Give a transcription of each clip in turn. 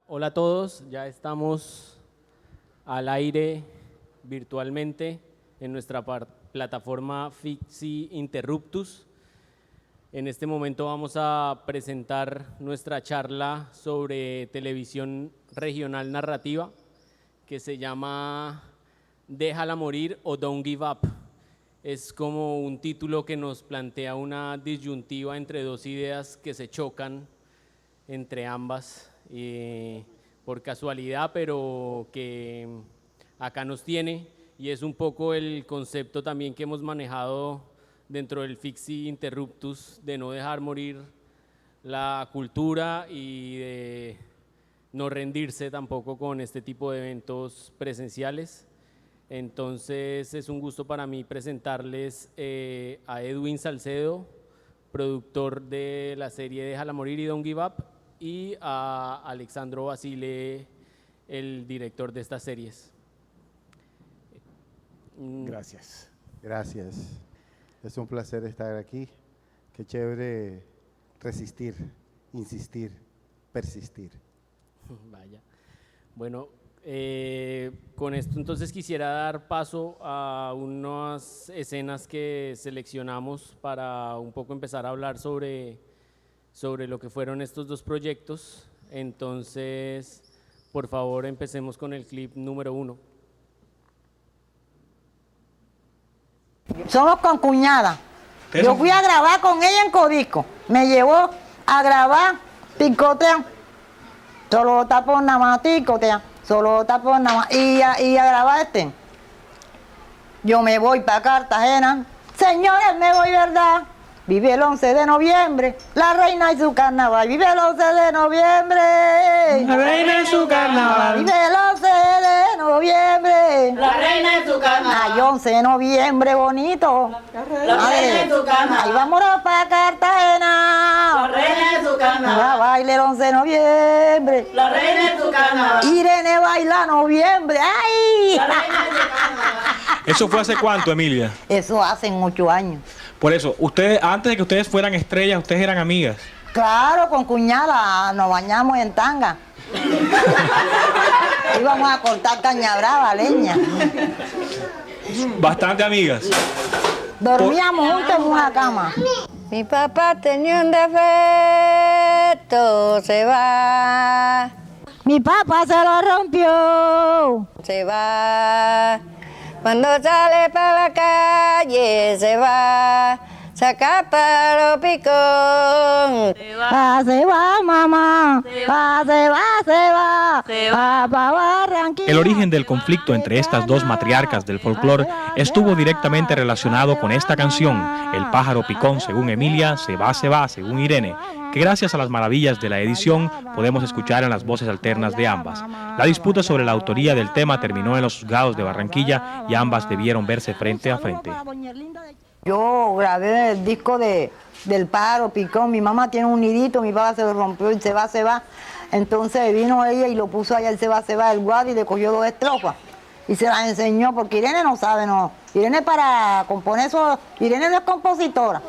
Hola a todos, ya estamos al aire virtualmente en nuestra plataforma Fixi Interruptus. En este momento vamos a presentar nuestra charla sobre televisión regional narrativa que se llama Déjala morir o Don't Give Up. Es como un título que nos plantea una disyuntiva entre dos ideas que se chocan entre ambas por casualidad, pero que acá nos tiene, y es un poco el concepto también que hemos manejado dentro del Fixi Interruptus, de no dejar morir la cultura y de no rendirse tampoco con este tipo de eventos presenciales. Entonces es un gusto para mí presentarles a Edwin Salcedo, productor de la serie Déjala morir y Don't Give Up, y a Alexandro Basile, el director de estas series. Gracias. Gracias. Es un placer estar aquí. Qué chévere resistir, insistir, persistir. Vaya. Bueno, con esto entonces quisiera dar paso a unas escenas que seleccionamos para un poco empezar a hablar sobre lo que fueron estos dos proyectos. Entonces, por favor, empecemos con el clip número 1. Somos con cuñada. Yo fui a grabar con ella en Codisco. Me llevó a grabar Picotea. Solo tapón nada más, Picotea. Solo tapón nada más. Y a grabar Yo me voy para Cartagena. Señores, me voy, ¿verdad? Vive el 11 de noviembre, la reina y su carnaval. Vive el 11 de noviembre, la reina y su carnaval. Vive el 11 de noviembre, la reina y su carnaval. Ay, 11 de noviembre, bonito. La reina y su carnaval. Ahí vámonos para Cartagena. La reina y su carnaval. La baile el 11 de noviembre. La reina y su carnaval. Irene baila noviembre. ¡Ay! La reina y su carnaval. ¿Eso fue hace cuánto, Emilia? Eso hace 8 años. Por eso, ustedes, antes de que ustedes fueran estrellas, ustedes eran amigas. Claro, con cuñada nos bañamos en tanga. Íbamos a cortar caña brava, leña. Bastante amigas. Dormíamos juntos en una cama. Mi papá tenía un defecto, se va. Mi papá se lo rompió. Se va. Cuando sale para la calle, se va. Saca pájaro picón. Se va, mamá. Se va. Va pa' Barranquilla. El origen del conflicto entre estas dos matriarcas del folclore estuvo directamente relacionado con esta canción, El pájaro picón, según Emilia, Se va, según Irene, que gracias a las maravillas de la edición podemos escuchar en las voces alternas de ambas. La disputa sobre la autoría del tema terminó en los juzgados de Barranquilla y ambas debieron verse frente a frente. Yo grabé el disco del pájaro picón. Mi mamá tiene un nidito, mi papá se lo rompió y se va. Entonces vino ella y lo puso allá el se va, el guadi, y le cogió 2 estrofas. Y se las enseñó, porque Irene no sabe, no. Irene para componer eso, Irene no es compositora.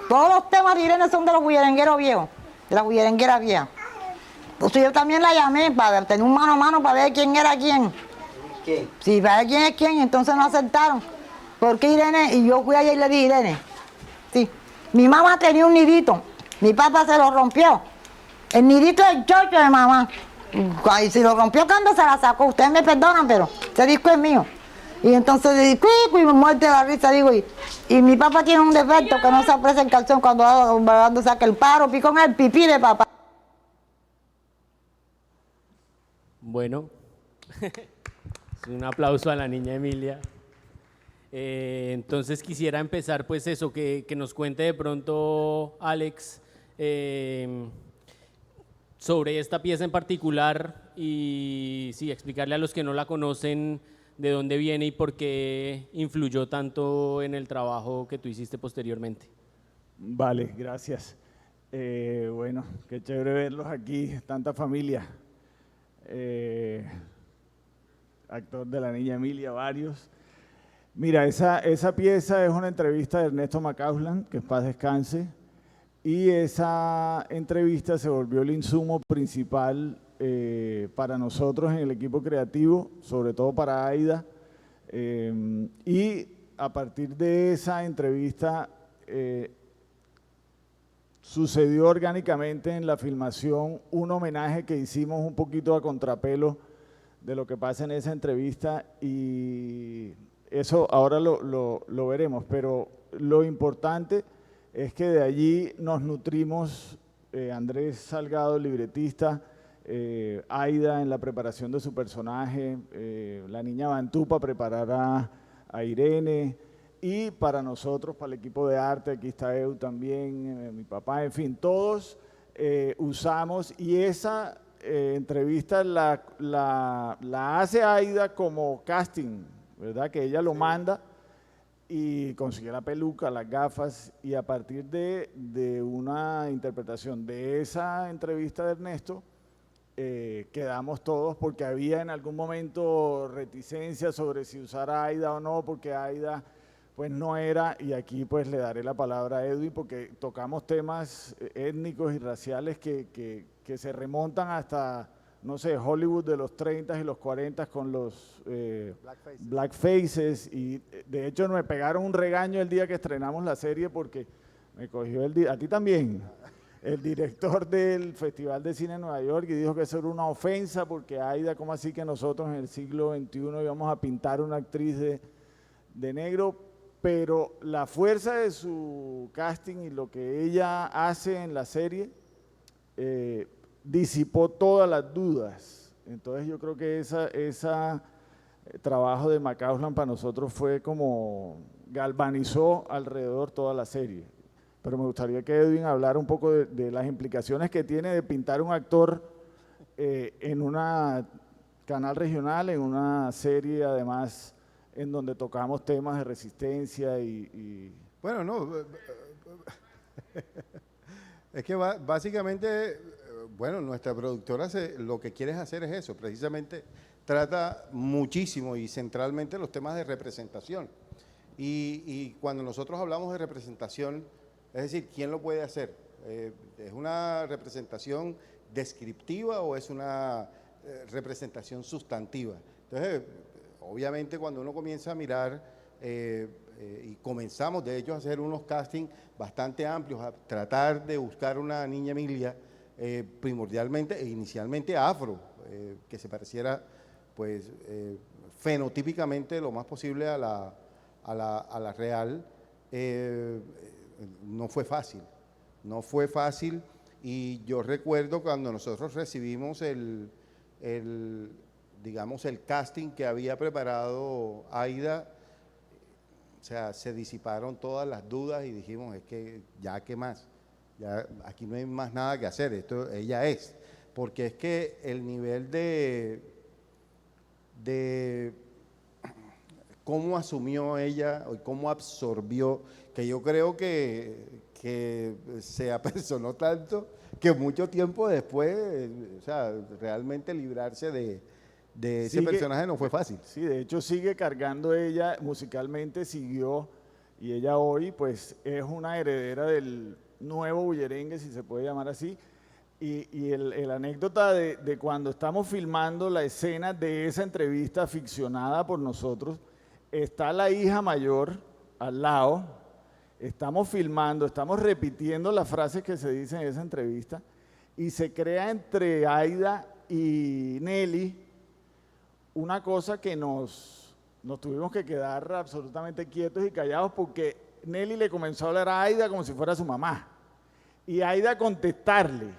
Todos los temas de Irene son de los bullerengueros viejos, de las bullerengueras viejas. Entonces yo también la llamé para tener un mano a mano para ver quién era quién. ¿Quién? Sí, para ver quién es quién, entonces no aceptaron. Porque Irene, y yo fui allá y le dije, Irene, sí, mi mamá tenía un nidito, mi papá se lo rompió. El nidito del chocho de mamá. Y si lo rompió cuando se la sacó, ustedes me perdonan, pero ese disco es mío. Y entonces le digo, y me muerte la risa, digo, y mi papá tiene un defecto que no se aprecia el calzón cuando saca el pájaro picón, el pipí de papá. Bueno, un aplauso a la niña Emilia. Entonces quisiera empezar pues eso, que nos cuente de pronto Alex sobre esta pieza en particular y sí, explicarle a los que no la conocen de dónde viene y por qué influyó tanto en el trabajo que tú hiciste posteriormente. Vale, gracias. Bueno, qué chévere verlos aquí, tanta familia. Actor de la niña Emilia, varios. Mira, esa pieza es una entrevista de Ernesto Macausland, que en paz descanse, y esa entrevista se volvió el insumo principal para nosotros en el equipo creativo, sobre todo para Aida, y a partir de esa entrevista sucedió orgánicamente en la filmación un homenaje que hicimos un poquito a contrapelo de lo que pasa en esa entrevista, y eso ahora lo veremos, pero lo importante es que de allí nos nutrimos, Andrés Salgado, libretista, Aida en la preparación de su personaje, la niña Bantú para preparar a Irene, y para nosotros, para el equipo de arte, aquí está Edu también, mi papá, en fin, todos usamos, y esa entrevista la hace Aida como casting, ¿verdad? Que ella lo manda y consigue la peluca, las gafas, y a partir de una interpretación de esa entrevista de Ernesto, quedamos todos, porque había en algún momento reticencia sobre si usar a Aida o no, porque Aida pues no era, y aquí pues le daré la palabra a Edwin, porque tocamos temas étnicos y raciales que se remontan hasta, no sé, Hollywood de los 30 y los 40 con los blackfaces, y de hecho me pegaron un regaño el día que estrenamos la serie, porque me cogió a ti también, el director del Festival de Cine de Nueva York, y dijo que eso era una ofensa, porque Aida, ¿cómo así que nosotros en el siglo XXI íbamos a pintar una actriz de negro? Pero la fuerza de su casting y lo que ella hace en la serie disipó todas las dudas. Entonces yo creo que ese trabajo de McCausland para nosotros fue como galvanizó alrededor toda la serie. Pero me gustaría que Edwin hablara un poco de las implicaciones que tiene de pintar un actor en una canal regional, en una serie además en donde tocamos temas de resistencia y... Bueno, no, es que básicamente, bueno, nuestra productora lo que quiere hacer es eso, precisamente trata muchísimo y centralmente los temas de representación. Y cuando nosotros hablamos de representación, es decir, ¿quién lo puede hacer? ¿Es una representación descriptiva o es una representación sustantiva? Entonces, obviamente cuando uno comienza a mirar y comenzamos de hecho a hacer unos castings bastante amplios, a tratar de buscar una niña Emilia primordialmente e inicialmente afro, que se pareciera pues fenotípicamente lo más posible a la real, no fue fácil, y yo recuerdo cuando nosotros recibimos digamos, el casting que había preparado Aida, o sea, se disiparon todas las dudas y dijimos, es que ya, ¿qué más? Ya aquí no hay más nada que hacer, ella es. Porque es que el nivel de cómo asumió ella, o cómo absorbió, que yo creo que se apersonó tanto, que mucho tiempo después, o sea, realmente librarse de ese personaje no fue fácil. Sí, de hecho sigue cargando ella, musicalmente siguió, y ella hoy pues es una heredera del nuevo bullerengue, si se puede llamar así, y el anécdota de cuando estamos filmando la escena de esa entrevista ficcionada por nosotros, está la hija mayor al lado, estamos filmando, estamos repitiendo las frases que se dicen en esa entrevista, y se crea entre Aida y Nelly una cosa que nos tuvimos que quedar absolutamente quietos y callados, porque Nelly le comenzó a hablar a Aida como si fuera su mamá, y Aida contestarle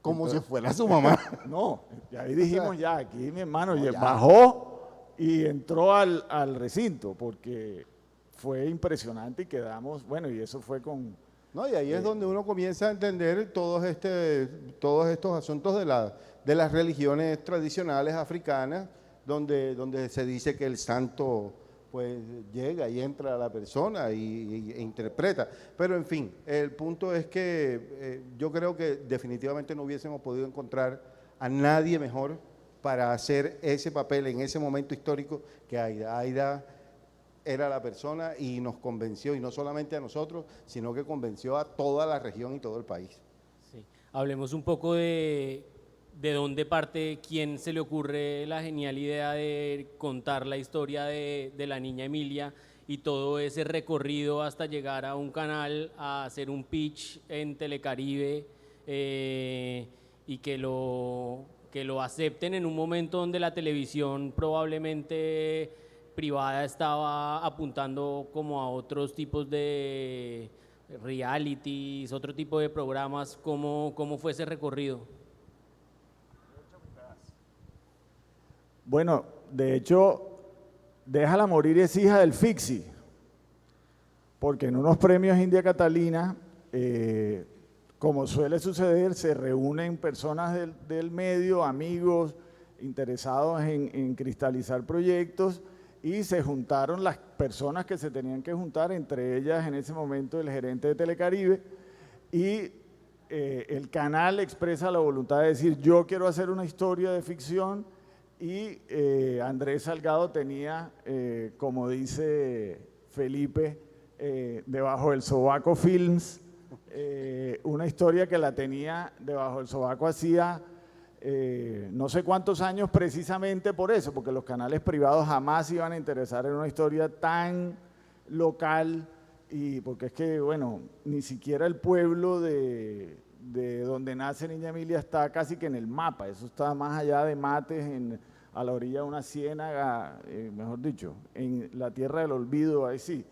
como si fuera su mamá. No, y ahí dijimos ya, aquí mi hermano no, ya bajó y entró al recinto, porque fue impresionante y quedamos, bueno, y eso fue con... No, y ahí es donde uno comienza a entender todos estos asuntos de las religiones tradicionales africanas, donde se dice que el santo pues llega y entra a la persona e interpreta. Pero en fin, el punto es que yo creo que definitivamente no hubiésemos podido encontrar a nadie mejor para hacer ese papel en ese momento histórico que Aida. Aida era la persona y nos convenció, y no solamente a nosotros, sino que convenció a toda la región y todo el país. Sí. Hablemos un poco de ¿de dónde parte, quién se le ocurre la genial idea de contar la historia de la niña Emilia y todo ese recorrido hasta llegar a un canal, a hacer un pitch en Telecaribe y que lo acepten en un momento donde la televisión probablemente privada estaba apuntando como a otros tipos de realities, otro tipo de programas? ¿Cómo fue ese recorrido? Bueno, de hecho, Déjala morir es hija del Fixi, porque en unos premios India Catalina, como suele suceder, se reúnen personas del medio, amigos, interesados en cristalizar proyectos, y se juntaron las personas que se tenían que juntar, entre ellas en ese momento el gerente de Telecaribe, y el canal expresa la voluntad de decir, yo quiero hacer una historia de ficción, y Andrés Salgado tenía, como dice Felipe, debajo del sobaco Films, una historia que la tenía debajo del sobaco hacía no sé cuántos años, precisamente por eso, porque los canales privados jamás iban a interesar en una historia tan local, y porque es que, bueno, ni siquiera el pueblo de donde nace Niña Emilia está casi que en el mapa, eso está más allá de Mates, a la orilla de una ciénaga, mejor dicho, en la tierra del olvido, ahí sí.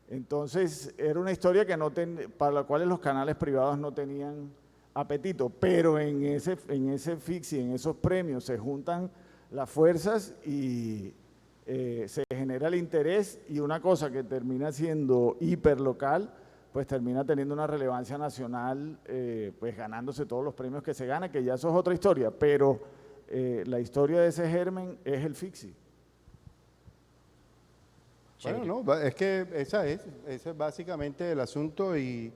Entonces, era una historia que para la cual los canales privados no tenían apetito, pero en ese Fixi, en esos premios, se juntan las fuerzas y se genera el interés, y una cosa que termina siendo hiperlocal, pues termina teniendo una relevancia nacional, pues ganándose todos los premios que se gana, que ya eso es otra historia, pero la historia de ese germen es el Fixi. Bueno, no, es que ese es básicamente el asunto, y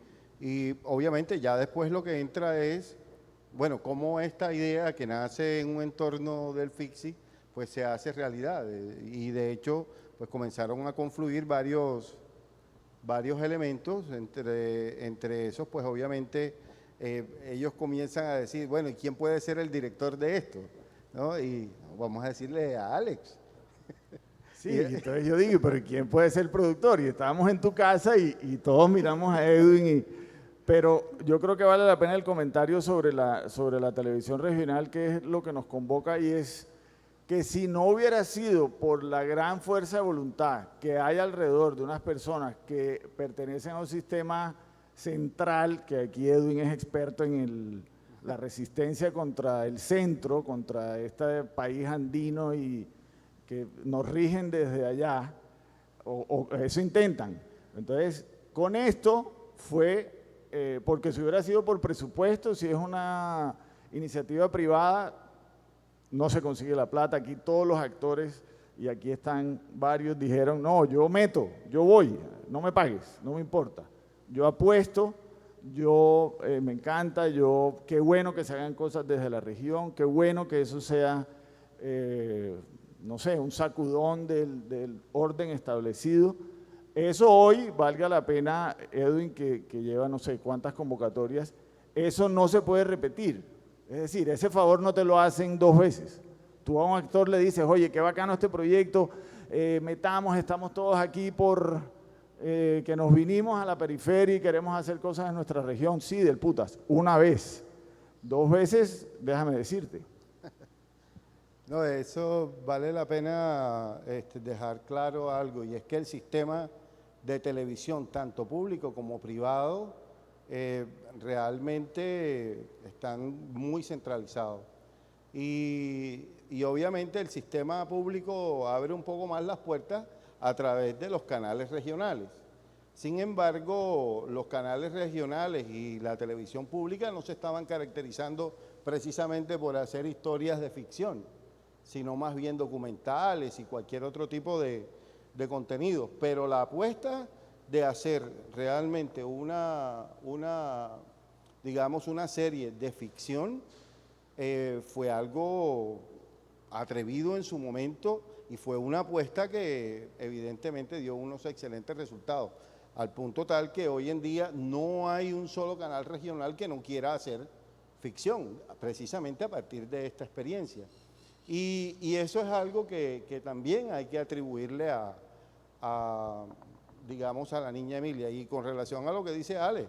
obviamente ya después lo que entra es, bueno, cómo esta idea que nace en un entorno del Fixi, pues se hace realidad, y de hecho, pues comenzaron a confluir varios elementos, entre esos, pues obviamente ellos comienzan a decir, bueno, ¿y quién puede ser el director de esto? ¿No? Y vamos a decirle a Alex. Sí, entonces yo digo, pero ¿quién puede ser el productor? Y estábamos en tu casa y todos miramos a Edwin, pero yo creo que vale la pena el comentario sobre la televisión regional, que es lo que nos convoca, y es que si no hubiera sido por la gran fuerza de voluntad que hay alrededor de unas personas que pertenecen a un sistema central, que aquí Edwin es experto en la resistencia contra el centro, contra este país andino, y que nos rigen desde allá, o eso intentan. Entonces, con esto fue, porque si hubiera sido por presupuesto, si es una iniciativa privada, no se consigue la plata. Aquí todos los actores, y aquí están varios, dijeron, no, yo meto, yo voy, no me pagues, no me importa. Yo apuesto, yo me encanta, qué bueno que se hagan cosas desde la región, qué bueno que eso sea, no sé, un sacudón del orden establecido. Eso hoy, valga la pena, Edwin, que lleva no sé cuántas convocatorias, eso no se puede repetir. Es decir, ese favor no te lo hacen dos veces. Tú a un actor le dices, oye, qué bacano este proyecto, estamos todos aquí por que nos vinimos a la periferia y queremos hacer cosas en nuestra región. Sí, del putas, una vez. Dos veces, déjame decirte. No, eso vale la pena dejar claro algo, y es que el sistema de televisión, tanto público como privado, realmente están muy centralizados. Y obviamente el sistema público abre un poco más las puertas a través de los canales regionales. Sin embargo, los canales regionales y la televisión pública no se estaban caracterizando precisamente por hacer historias de ficción, sino más bien documentales y cualquier otro tipo de contenido. Pero la apuesta de hacer realmente digamos, una serie de ficción fue algo atrevido en su momento, y fue una apuesta que evidentemente dio unos excelentes resultados, al punto tal que hoy en día no hay un solo canal regional que no quiera hacer ficción, precisamente a partir de esta experiencia. Y eso es algo que también hay que atribuirle digamos, a la niña Emilia. Y con relación a lo que dice Ale,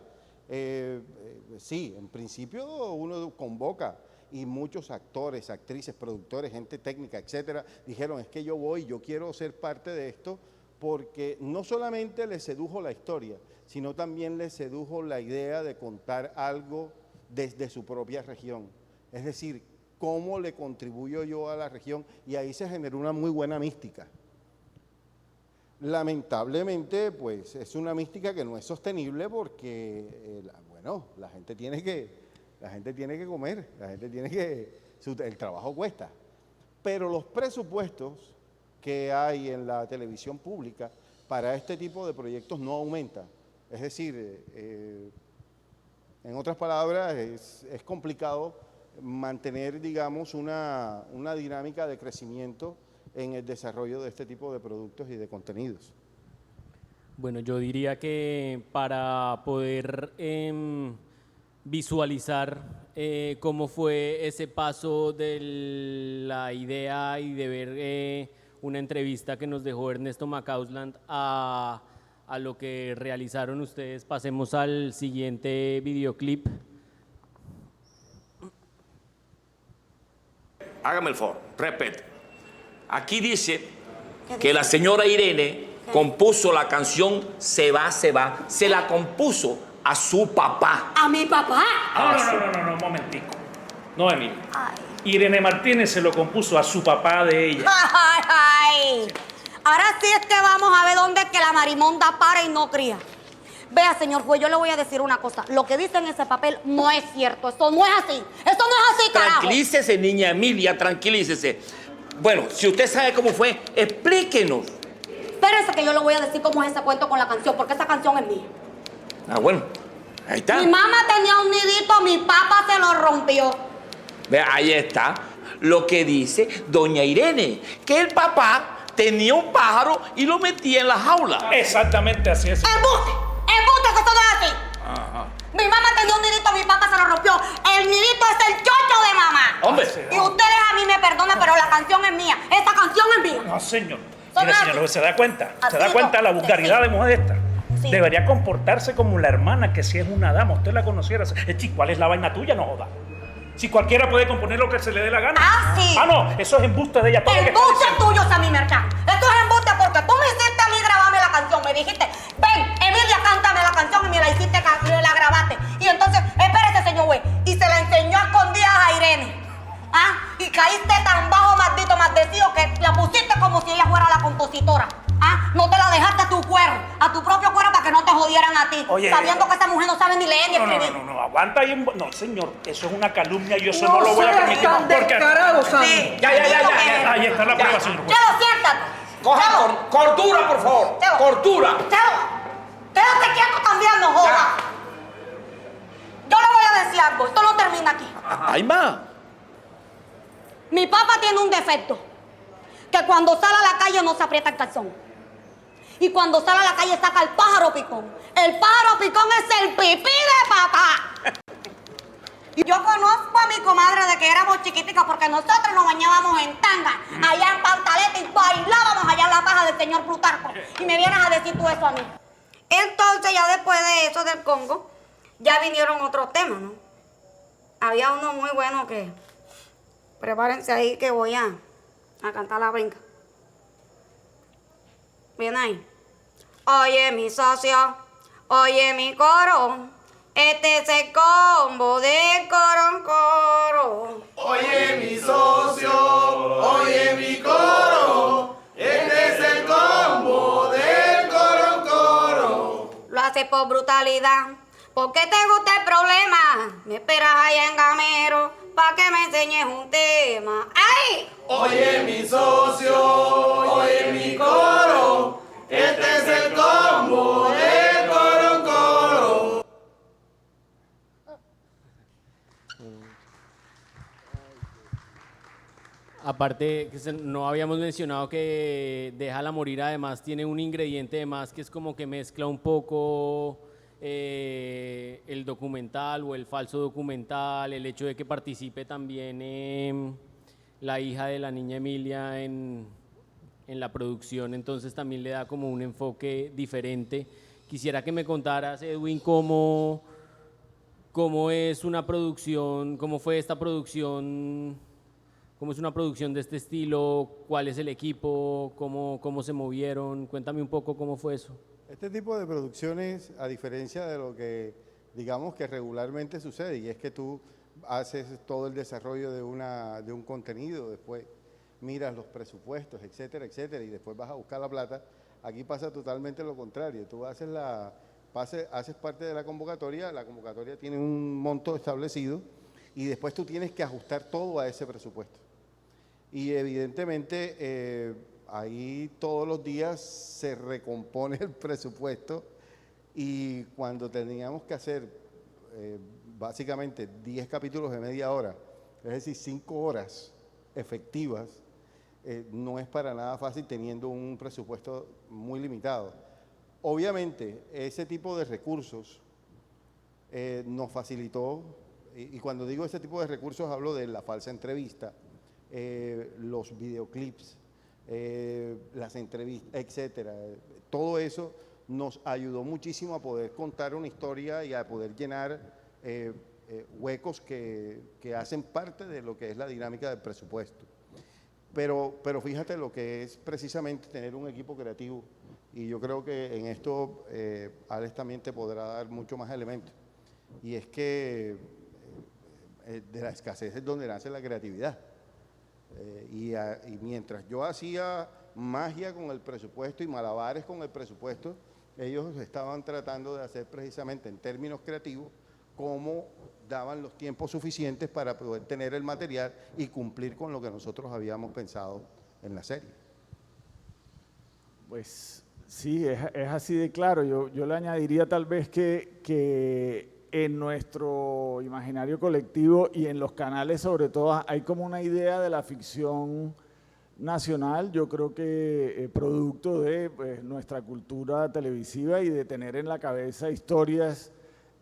sí, en principio uno convoca y muchos actores, actrices, productores, gente técnica, etcétera, dijeron, es que yo quiero ser parte de esto, porque no solamente les sedujo la historia, sino también les sedujo la idea de contar algo desde su propia región. Es decir, cómo le contribuyo yo a la región, y ahí se generó una muy buena mística. Lamentablemente, pues es una mística que no es sostenible porque, bueno, la gente tiene que comer, el trabajo cuesta. Pero los presupuestos que hay en la televisión pública para este tipo de proyectos no aumentan. Es decir, en otras palabras, es complicado mantener, digamos, una dinámica de crecimiento en el desarrollo de este tipo de productos y de contenidos. Bueno, yo diría que para poder visualizar cómo fue ese paso de la idea y de ver una entrevista que nos dejó Ernesto Macausland a lo que realizaron ustedes, pasemos al siguiente videoclip. Hágame el favor, repete. Aquí dice que la señora Irene compuso la canción Se va, se va. Se la compuso a su papá. ¿A mi papá? No, un momentico. No, Emilia. Irene Martínez se lo compuso a su papá de ella. Ay. Ahora sí es que vamos a ver dónde es que la marimonda para y no cría. Vea, señor juez, yo le voy a decir una cosa. Lo que dice en ese papel no es cierto. Eso no es así. Eso no es así, carajo. Tranquilícese, niña Emilia, tranquilícese. Bueno, si usted sabe cómo fue, explíquenos. Espérense que yo le voy a decir cómo es ese cuento con la canción, porque esa canción es mía. Ah, bueno, ahí está. Mi mamá tenía un nidito, mi papá se lo rompió. Vea, ahí está lo que dice doña Irene, que el papá tenía un pájaro y lo metía en la jaula. Exactamente así es. ¡Embuste! ¡Embuste, que eso no es así! Ajá. Mi mamá tenía un nidito, mi papá se lo rompió. El nidito es el chocho de mamá. Hombre. Y ustedes a mí me perdonan, pero la canción es mía. Esta canción es mía. No, señor. Son Mire, así. señor, ¿se da cuenta? ¿Se da Así cuenta no. la vulgaridad de mujer esta? Sí. Debería comportarse como la hermana, que si es una dama, usted la conociera. Chico, ¿cuál es la vaina tuya? No joda. Si cualquiera puede componer lo que se le dé la gana. Ah, sí. Ah, no, eso es embuste de ella. Todo lo que está Embuste diciendo. tuyo, Sammy Merchan. Esto es embuste porque tú me hiciste a mí grabarme la canción. Me dijiste, ven, Emilia, cántame la canción y me la hiciste, la grabaste. Y entonces, espérese, señor güey. Y se la enseñó a escondidas a Irene. ¿Ah? Y caíste tan bajo, maldito maldecido, que la pusiste como si ella fuera la compositora. ¿Ah? No te la dejaste a tu cuero, a tu propio cuero, para que no te jodieran a ti. Oye, sabiendo que esa mujer no sabe ni leer ni escribir. No, aguanta ahí. No, señor, eso es una calumnia y eso no lo voy a permitir. Sí. Ya. Ahí está la prueba, señor juez. Chelo, siéntate. Coja cordura, por favor. Chelo. Cordura. Chelo, quédate quieto también, no jodas. Yo le voy a decir algo, esto no termina aquí. Ay, ma. Mi papá tiene un defecto, que cuando sale a la calle no se aprieta el calzón. Y cuando sale a la calle saca el pájaro picón. El pájaro picón es el pipí de papá. Y yo conozco a mi comadre de que éramos chiquiticas porque nosotros nos bañábamos en tanga, allá en pantaleta, y bailábamos allá en la paja del señor Plutarco. Y me vienes a decir tú eso a mí. Entonces, ya después de eso del Congo, ya vinieron otros temas, ¿no? Había uno muy bueno que... Prepárense ahí que voy a cantar la brinca. Bien ahí. Oye, mi socio, oye, mi coro, este es el combo del coro. Oye, mi socio, oye, mi coro, este es el combo del coro. Lo hace por brutalidad, porque te gusta el problema. Me esperas allá en Gamero, pa' que me enseñes un tema. ¡Ay! Oye, mi socio, oye, mi coro, este es el combo del coro. Aparte, que no habíamos mencionado que Déjala Morir además tiene un ingrediente de más que es como que mezcla un poco el documental o el falso documental, el hecho de que participe también la hija de la niña Emilia en la producción, entonces también le da como un enfoque diferente. Quisiera que me contaras, Edwin, cómo es una producción, cómo fue esta producción, cómo es una producción de este estilo, cuál es el equipo, cómo se movieron. Cuéntame un poco cómo fue eso. Este tipo de producciones, a diferencia de lo que digamos que regularmente sucede, y es que tú haces todo el desarrollo de un contenido, después miras los presupuestos, etcétera, etcétera, y después vas a buscar la plata. Aquí pasa totalmente lo contrario. Tú haces parte de la convocatoria tiene un monto establecido y después tú tienes que ajustar todo a ese presupuesto. Y evidentemente ahí todos los días se recompone el presupuesto, y cuando teníamos que hacer básicamente 10 capítulos de media hora, es decir, 5 horas efectivas, no es para nada fácil teniendo un presupuesto muy limitado. Obviamente, ese tipo de recursos nos facilitó, y cuando digo ese tipo de recursos hablo de la falsa entrevista, los videoclips, las entrevistas, etcétera. Todo eso nos ayudó muchísimo a poder contar una historia y a poder llenar huecos que hacen parte de lo que es la dinámica del presupuesto. Pero fíjate lo que es precisamente tener un equipo creativo, y yo creo que en esto Alex también te podrá dar mucho más elementos, y es que de la escasez es donde nace la creatividad. Y mientras yo hacía magia con el presupuesto y malabares con el presupuesto, ellos estaban tratando de hacer precisamente en términos creativos cómo daban los tiempos suficientes para poder tener el material y cumplir con lo que nosotros habíamos pensado en la serie. Pues sí, es así de claro. Yo le añadiría tal vez que en nuestro imaginario colectivo y en los canales sobre todo hay como una idea de la ficción nacional, yo creo que producto de nuestra cultura televisiva y de tener en la cabeza historias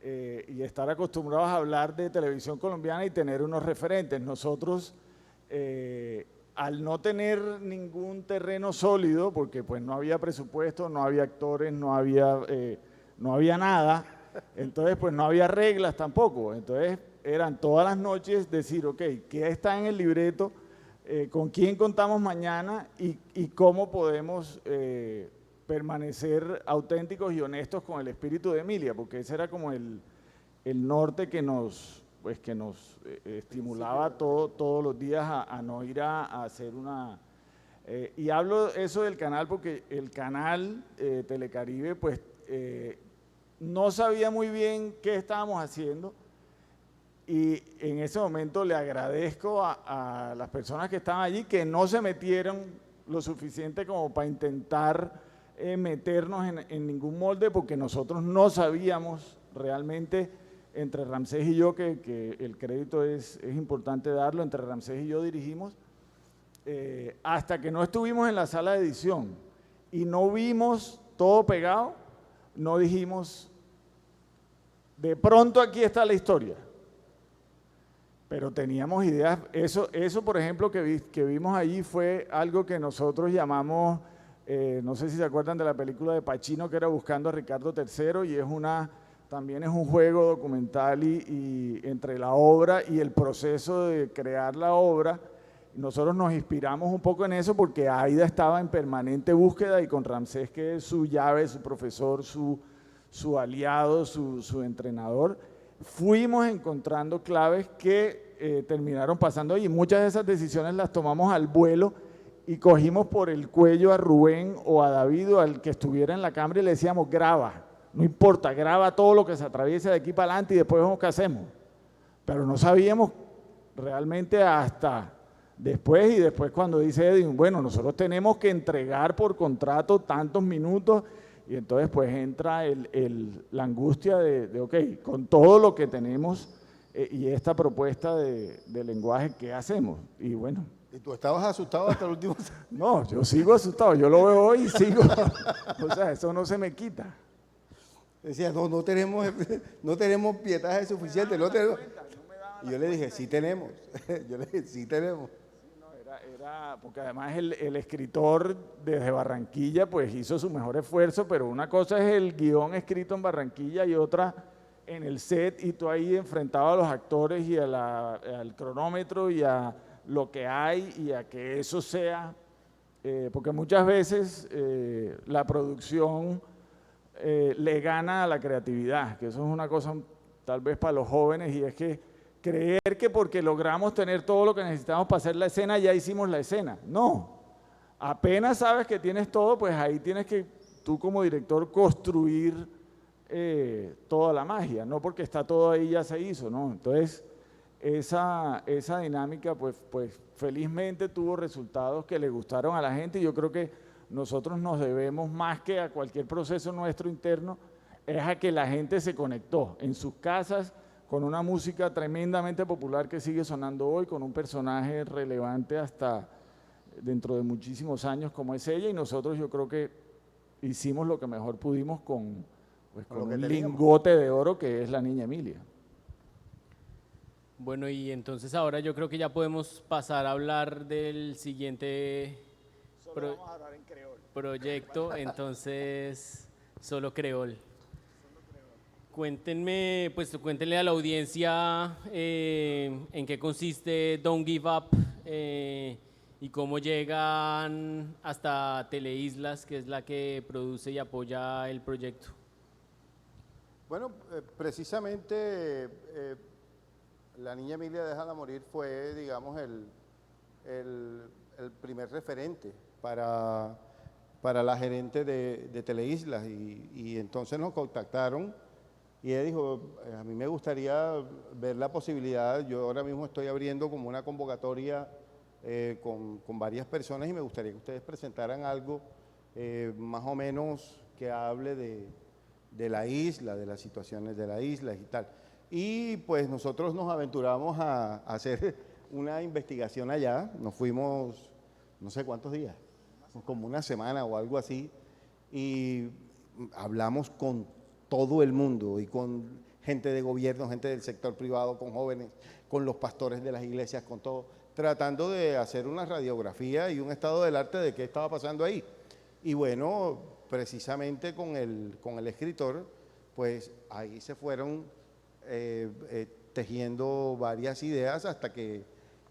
y estar acostumbrados a hablar de televisión colombiana y tener unos referentes. Nosotros, al no tener ningún terreno sólido, porque pues no había presupuesto, no había actores, no había nada, entonces pues no había reglas tampoco. Entonces eran todas las noches decir, ok, ¿qué está en el libreto? ¿Con quién contamos mañana? Y cómo podemos permanecer auténticos y honestos con el espíritu de Emilia, porque ese era como el norte que nos estimulaba todos los días a no ir a hacer una... y hablo eso del canal porque el canal Telecaribe pues no sabía muy bien qué estábamos haciendo, y en ese momento le agradezco a las personas que estaban allí que no se metieron lo suficiente como para intentar meternos en ningún molde, porque nosotros no sabíamos realmente, entre Ramsés y yo, que el crédito es importante darlo, entre Ramsés y yo dirigimos, hasta que no estuvimos en la sala de edición y no vimos todo pegado, no dijimos, de pronto aquí está la historia. Pero teníamos ideas. Eso por ejemplo, que vimos allí fue algo que nosotros llamamos, no sé si se acuerdan de la película de Pacino que era Buscando a Ricardo III, y también es un juego documental y entre la obra y el proceso de crear la obra. Nosotros nos inspiramos un poco en eso porque Aida estaba en permanente búsqueda, y con Ramsés, que es su llave, su profesor, su aliado, su entrenador, fuimos encontrando claves que terminaron pasando ahí. Muchas de esas decisiones las tomamos al vuelo y cogimos por el cuello a Rubén o a David o al que estuviera en la cámara y le decíamos, graba, no importa, graba todo lo que se atraviese de aquí para adelante y después vemos qué hacemos. Pero no sabíamos realmente hasta después, y después cuando dice Edwin, bueno, nosotros tenemos que entregar por contrato tantos minutos, y entonces pues entra la angustia de ok, con todo lo que tenemos y esta propuesta de lenguaje, ¿qué hacemos? Y bueno. ¿Y tú estabas asustado hasta el último? No, yo sigo asustado, yo lo veo hoy y sigo, o sea, eso no se me quita. Decía, no tenemos pietaje suficiente. No tenemos. Y yo le dije, sí tenemos. Yo le dije, sí tenemos. Porque además el escritor desde Barranquilla pues hizo su mejor esfuerzo, pero una cosa es el guión escrito en Barranquilla y otra en el set, y tú ahí enfrentado a los actores y al cronómetro y a lo que hay y a que eso sea, porque muchas veces la producción le gana a la creatividad, que eso es una cosa tal vez para los jóvenes, y es que creer que porque logramos tener todo lo que necesitamos para hacer la escena, ya hicimos la escena. No, apenas sabes que tienes todo, pues ahí tienes que, tú como director, construir toda la magia, no porque está todo ahí ya se hizo, ¿no? Entonces, esa dinámica, pues felizmente tuvo resultados que le gustaron a la gente, y yo creo que nosotros nos debemos más que a cualquier proceso nuestro interno, es a que la gente se conectó en sus casas, con una música tremendamente popular que sigue sonando hoy, con un personaje relevante hasta dentro de muchísimos años como es ella, y nosotros yo creo que hicimos lo que mejor pudimos con un lingote de oro que es la niña Emilia. Bueno, y entonces ahora yo creo que ya podemos pasar a hablar del siguiente proyecto, entonces solo creol. Cuéntenme, pues cuéntenle a la audiencia en qué consiste Don't Give Up y cómo llegan hasta Teleislas, que es la que produce y apoya el proyecto. Bueno, precisamente La Niña Emilia Déjala Morir fue, digamos, el primer referente para la gerente de Teleislas, y entonces nos contactaron. Y ella dijo, a mí me gustaría ver la posibilidad, yo ahora mismo estoy abriendo como una convocatoria con varias personas, y me gustaría que ustedes presentaran algo más o menos que hable de la isla, de las situaciones de la isla y tal. Y pues nosotros nos aventuramos a hacer una investigación allá, nos fuimos no sé cuántos días, como una semana o algo así, y hablamos con todo el mundo y con gente de gobierno, gente del sector privado, con jóvenes, con los pastores de las iglesias, con todo, tratando de hacer una radiografía y un estado del arte de qué estaba pasando ahí. Y bueno, precisamente con el escritor, pues ahí se fueron tejiendo varias ideas hasta que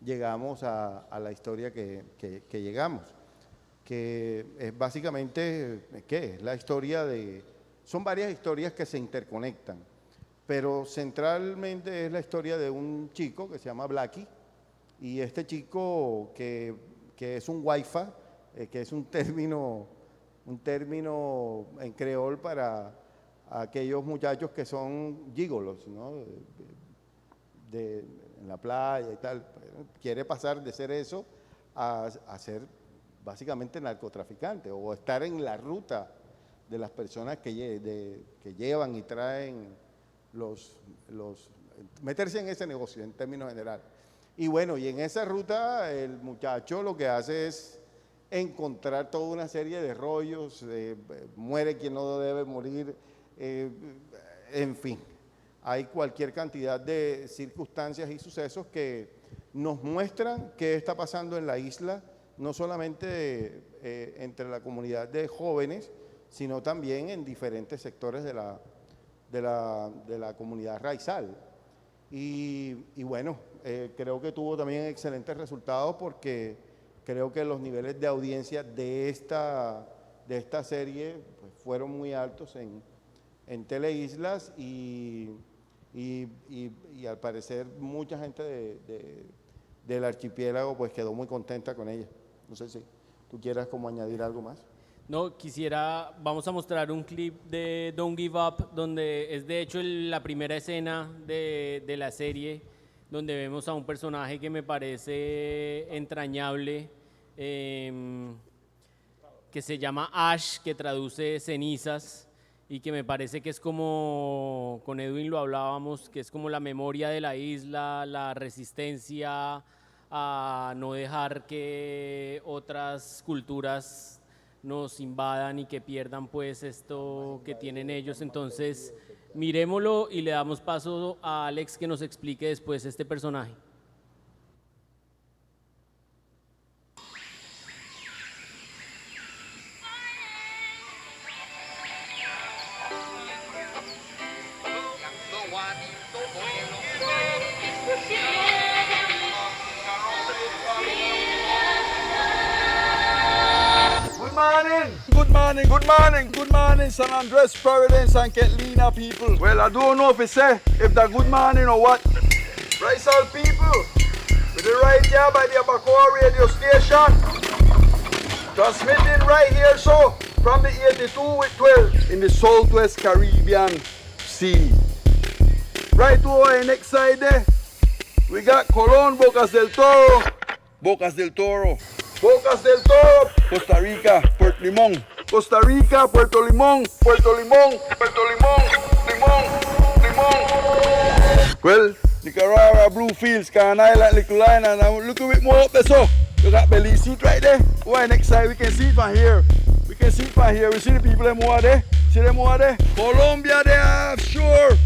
llegamos a la historia que llegamos, que es básicamente, ¿qué? Es la historia de... Son varias historias que se interconectan, pero centralmente es la historia de un chico que se llama Blacky, y este chico que es un waifa, que es un término en creol para aquellos muchachos que son gigolos, ¿no? En la playa y tal. Quiere pasar de ser eso a ser básicamente narcotraficante, o estar en la ruta de las personas que llevan y traen meterse en ese negocio en términos generales. Y bueno, y en esa ruta el muchacho lo que hace es encontrar toda una serie de rollos, muere quien no debe morir, en fin, hay cualquier cantidad de circunstancias y sucesos que nos muestran qué está pasando en la isla, no solamente entre la comunidad de jóvenes, sino también en diferentes sectores de la comunidad raizal. Y bueno, creo que tuvo también excelentes resultados, porque creo que los niveles de audiencia de esta serie pues, fueron muy altos en Teleislas, y al parecer mucha gente del archipiélago pues quedó muy contenta con ella. No sé si tú quieras como añadir algo más. No, vamos a mostrar un clip de Don't Give Up, donde es de hecho la primera escena de la serie, donde vemos a un personaje que me parece entrañable, que se llama Ash, que traduce cenizas, y que me parece que es como, con Edwin lo hablábamos, que es como la memoria de la isla, la resistencia a no dejar que otras culturas nos invadan y que pierdan pues esto que tienen ellos. Entonces, miremoslo y le damos paso a Alex que nos explique después este personaje. Good morning, San Andres, Providence, and Ketlina people. Well, I don't know if it's if the good morning or what. Right, all people, with the right here by the Abacoa radio station, transmitting right here, so from the 82 with 12 in the Southwest Caribbean Sea. Right over the next side there, we got Colón, Bocas del Toro, Costa Rica, Puerto Limón. Costa Rica, Puerto Limón. Well, Nicaragua, Bluefields, Can Island, Little Island, and look a bit more up there, so you got Belize right there. Why next side we can see it from here. We see the people them over there. See them over there. Colombia, they are sure.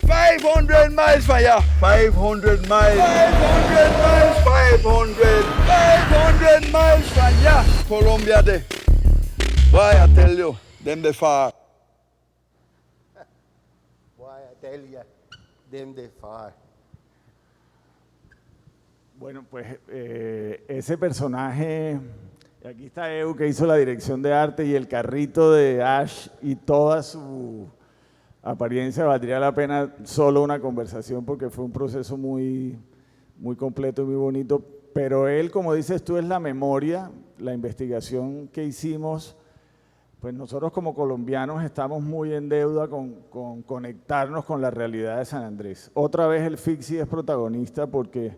500 miles from here. 500 miles. 500 miles from here. Colombia there. Why I tell you, them they far. Why I tell you, them they far. Bueno, pues ese personaje, aquí está Edu que hizo la dirección de arte y el carrito de Ash y toda su apariencia, valdría la pena solo una conversación porque fue un proceso muy completo y muy bonito, pero él, como dices tú, es la memoria, la investigación que hicimos. Pues nosotros como colombianos estamos muy en deuda con conectarnos con la realidad de San Andrés. Otra vez el Fixi es protagonista porque,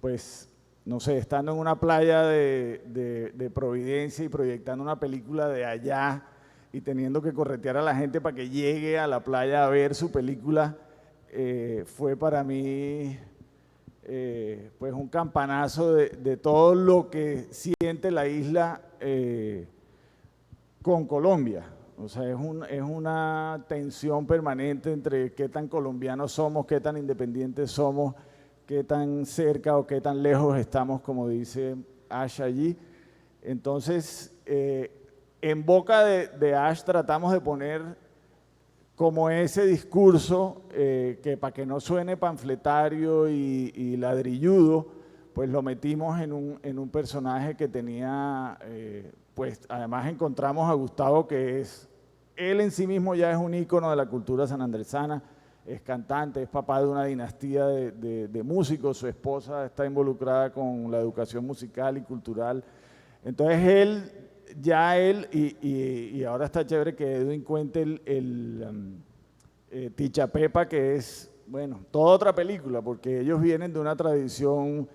pues, no sé, estando en una playa de Providencia y proyectando una película de allá y teniendo que corretear a la gente para que llegue a la playa a ver su película, fue para mí pues un campanazo de todo lo que siente la isla con Colombia. O sea, es una tensión permanente entre qué tan colombianos somos, qué tan independientes somos, qué tan cerca o qué tan lejos estamos, como dice Ash allí. Entonces, en boca de Ash tratamos de poner como ese discurso que para que no suene panfletario y ladrilludo, pues lo metimos en un personaje que tenía, pues además encontramos a Gustavo, que él en sí mismo ya es un ícono de la cultura sanandresana, es cantante, es papá de una dinastía de músicos, su esposa está involucrada con la educación musical y cultural. Entonces él, y ahora está chévere que Edwin cuente el Ticha Pepa, que es, bueno, toda otra película, porque ellos vienen de una tradición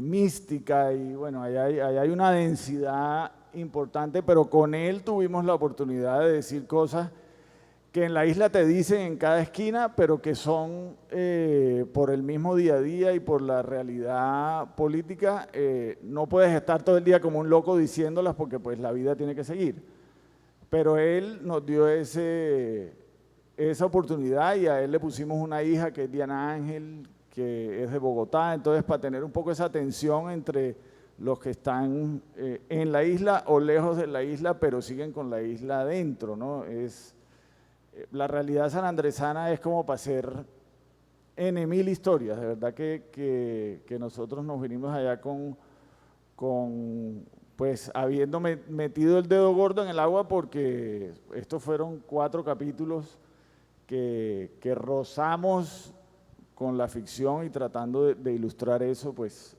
mística y bueno, allá hay una densidad importante, pero con él tuvimos la oportunidad de decir cosas que en la isla te dicen en cada esquina, pero que son por el mismo día a día y por la realidad política, no puedes estar todo el día como un loco diciéndolas porque pues la vida tiene que seguir. Pero él nos dio esa oportunidad y a él le pusimos una hija que es Diana Ángel, que es de Bogotá, entonces para tener un poco esa tensión entre los que están en la isla o lejos de la isla, pero siguen con la isla adentro, ¿no? La realidad sanandresana es como para hacer N mil historias, de verdad que nosotros nos vinimos allá pues habiendo metido el dedo gordo en el agua porque estos fueron 4 capítulos que rozamos con la ficción y tratando de ilustrar eso, pues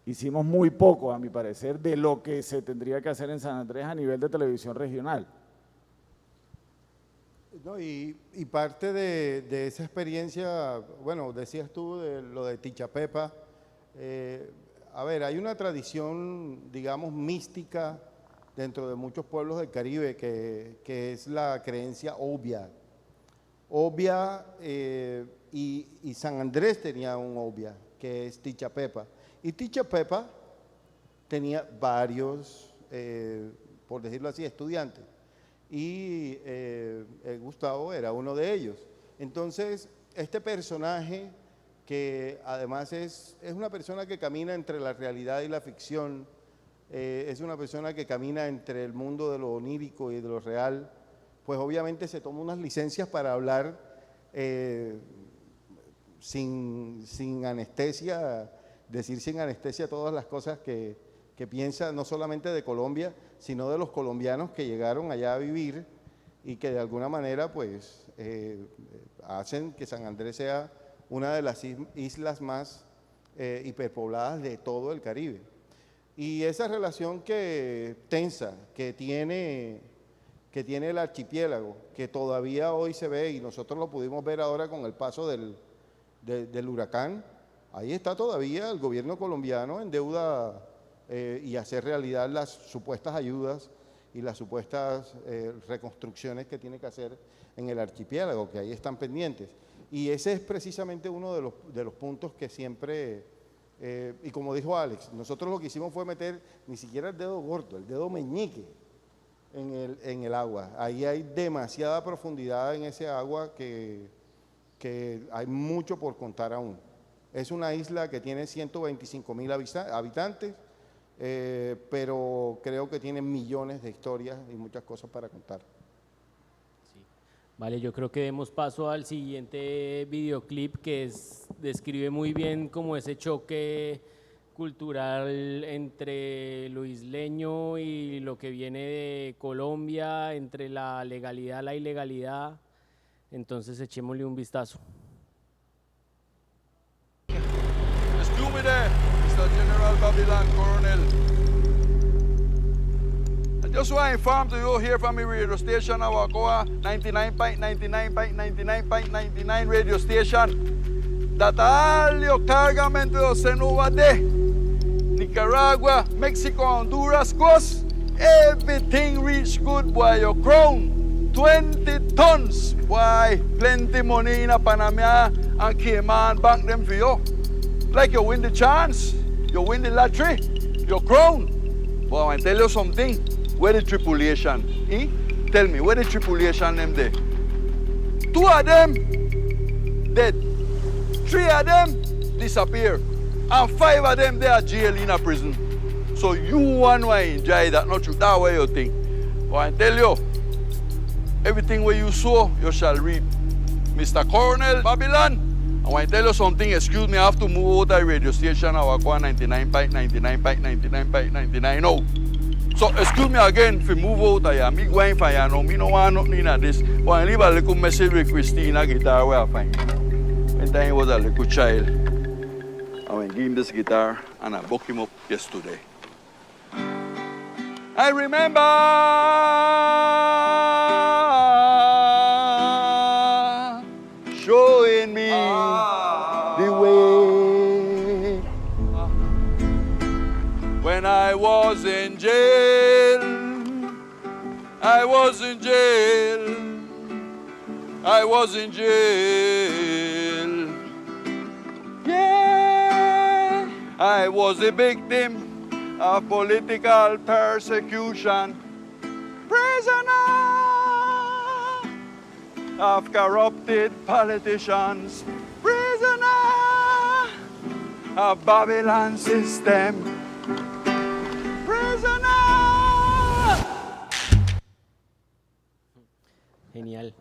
hicimos muy poco, a mi parecer, de lo que se tendría que hacer en San Andrés a nivel de televisión regional. No, y parte de esa experiencia, bueno, decías tú de lo de Ticha Pepa, a ver, hay una tradición, digamos, mística dentro de muchos pueblos del Caribe que es la creencia obvia. Y San Andrés tenía un obvia, que es Ticha Pepa. Y Ticha Pepa tenía varios, por decirlo así, estudiantes. Y Gustavo era uno de ellos. Entonces, este personaje, que además es una persona que camina entre la realidad y la ficción, es una persona que camina entre el mundo de lo onírico y de lo real, pues obviamente se toma unas licencias para hablar sin anestesia, decir sin anestesia todas las cosas que piensa, no solamente de Colombia, sino de los colombianos que llegaron allá a vivir y que de alguna manera pues hacen que San Andrés sea una de las islas más hiperpobladas de todo el Caribe. Y esa relación tensa que tiene el archipiélago, que todavía hoy se ve, y nosotros lo pudimos ver ahora con el paso del huracán, ahí está todavía el gobierno colombiano en deuda y hacer realidad las supuestas ayudas y las supuestas reconstrucciones que tiene que hacer en el archipiélago, que ahí están pendientes. Y ese es precisamente uno de los puntos que siempre, y como dijo Alex, nosotros lo que hicimos fue meter ni siquiera el dedo gordo, el dedo meñique en el agua. Ahí hay demasiada profundidad en ese agua que hay mucho por contar aún. Es una isla que tiene 125,000 habitantes, pero creo que tiene millones de historias y muchas cosas para contar. Sí. Vale, yo creo que demos paso al siguiente videoclip que describe muy bien como ese choque cultural entre lo isleño y lo que viene de Colombia, entre la legalidad, la ilegalidad. Entonces echémosle un vistazo. Excuse me there, Mr. General Babylon, Colonel. I just want to inform to you here from the radio station, Awakoa 99.99.99.99 radio station, that all your cargamento se no de Nicaragua, Mexico, Honduras coast, everything reach good by your crown. 20 tons, boy, plenty money in Panama and Cayman bank them for you. Like you win the chance, you win the lottery, your crown. But I tell you something, where the tripulation, eh? Tell me, where the tripulation them there? 2 of them dead, 3 of them disappear, and 5 of them they are jail in a prison. So you want to enjoy that, not true, that way you think. But I tell you, everything where you sow, you shall reap. Mr. Colonel Babylon, I want to tell you something, excuse me, I have to move out the radio station, Awakoa 99.99.99.99 now. So excuse me again if you move out of here, me going for you now, me no want nothing of this. But I leave a little message with Christina guitar where I find. When time he was a little child, I went give him this guitar and I booked him up yesterday. I remember showing me the way when I was in jail. I was in jail. I was in jail. Yeah, I was a victim of political persecution, prisoner of corrupted politicians, prisoner of Babylon system, prisoner. Genial.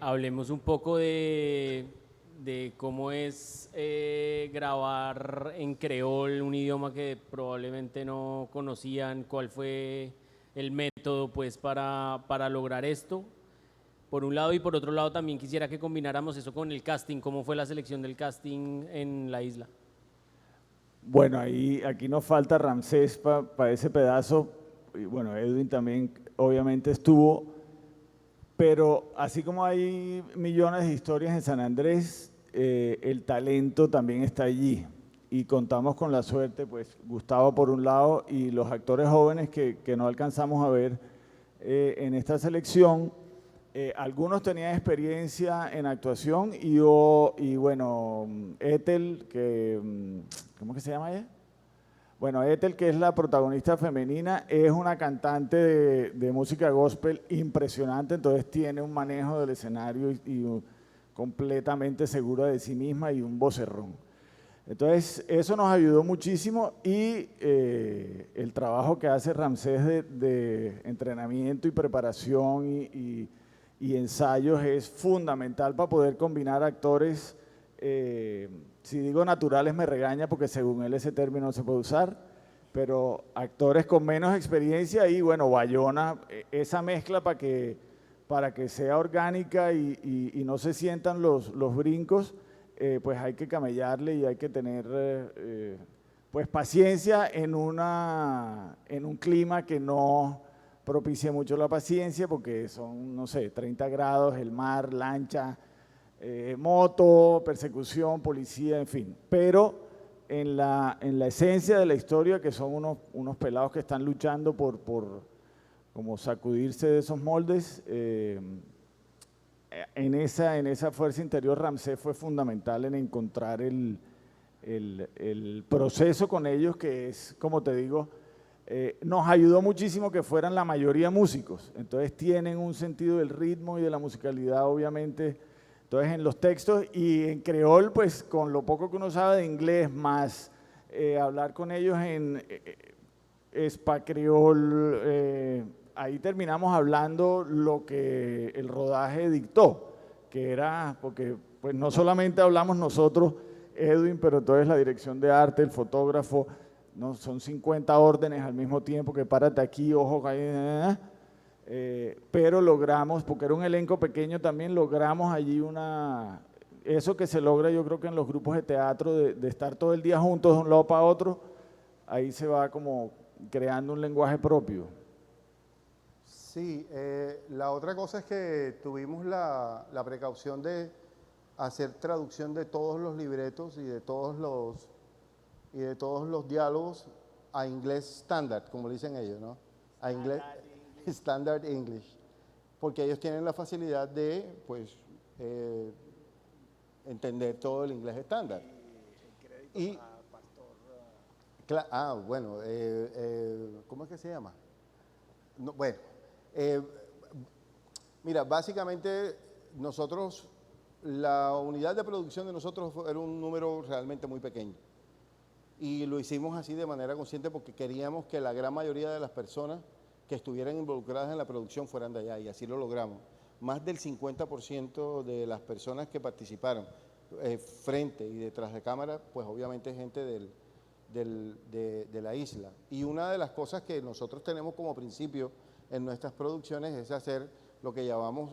Hablemos un poco de cómo es grabar en creol, un idioma que probablemente no conocían, cuál fue el método pues para lograr esto, por un lado, y por otro lado también quisiera que combináramos eso con el casting, cómo fue la selección del casting en la isla. Bueno, aquí nos falta Ramsés para ese pedazo, y bueno, Edwin también obviamente estuvo, pero así como hay millones de historias en San Andrés, el talento también está allí y contamos con la suerte, pues Gustavo por un lado y los actores jóvenes que no alcanzamos a ver en esta selección. Algunos tenían experiencia en actuación y bueno, Ethel, ¿cómo que se llama ella? Bueno, Ethel, que es la protagonista femenina, es una cantante de música gospel impresionante, entonces tiene un manejo del escenario completamente segura de sí misma y un vocerrón. Entonces, eso nos ayudó muchísimo y el trabajo que hace Ramsés de entrenamiento y preparación y ensayos es fundamental para poder combinar actores. Si digo naturales me regaña porque según él ese término no se puede usar, pero actores con menos experiencia y bueno, Bayona, esa mezcla para que sea orgánica y no se sientan los brincos, pues hay que camellarle y hay que tener pues paciencia en un clima que no propicie mucho la paciencia porque son, no sé, 30 grados, el mar, lancha, moto, persecución, policía, en fin. Pero en la esencia de la historia, que son unos pelados que están luchando por como sacudirse de esos moldes, en esa fuerza interior Ramsés fue fundamental en encontrar el proceso con ellos, que es, como te digo, nos ayudó muchísimo que fueran la mayoría músicos, entonces tienen un sentido del ritmo y de la musicalidad, obviamente. Entonces en los textos y en creol, pues con lo poco que uno sabe de inglés, más hablar con ellos en espacriol, ahí terminamos hablando lo que el rodaje dictó, que era, porque pues no solamente hablamos nosotros, Edwin, pero entonces la dirección de arte, el fotógrafo, no, son 50 órdenes al mismo tiempo, que párate aquí, ojo, pero logramos, porque era un elenco pequeño también, logramos allí eso que se logra yo creo que en los grupos de teatro, de estar todo el día juntos de un lado para otro, ahí se va como creando un lenguaje propio. Sí, la otra cosa es que tuvimos la precaución de hacer traducción de todos los libretos y de todos los diálogos a inglés estándar, como le dicen ellos, ¿no? A inglés Standard English, porque ellos tienen la facilidad de, pues, entender todo el inglés estándar. Y bueno, ¿cómo es que se llama? No, bueno, mira, básicamente nosotros, la unidad de producción de nosotros era un número realmente muy pequeño. Y lo hicimos así de manera consciente porque queríamos que la gran mayoría de las personas que estuvieran involucradas en la producción fueran de allá, y así lo logramos. Más del 50% de las personas que participaron frente y detrás de cámara, pues obviamente gente de la isla. Y una de las cosas que nosotros tenemos como principio en nuestras producciones es hacer lo que llamamos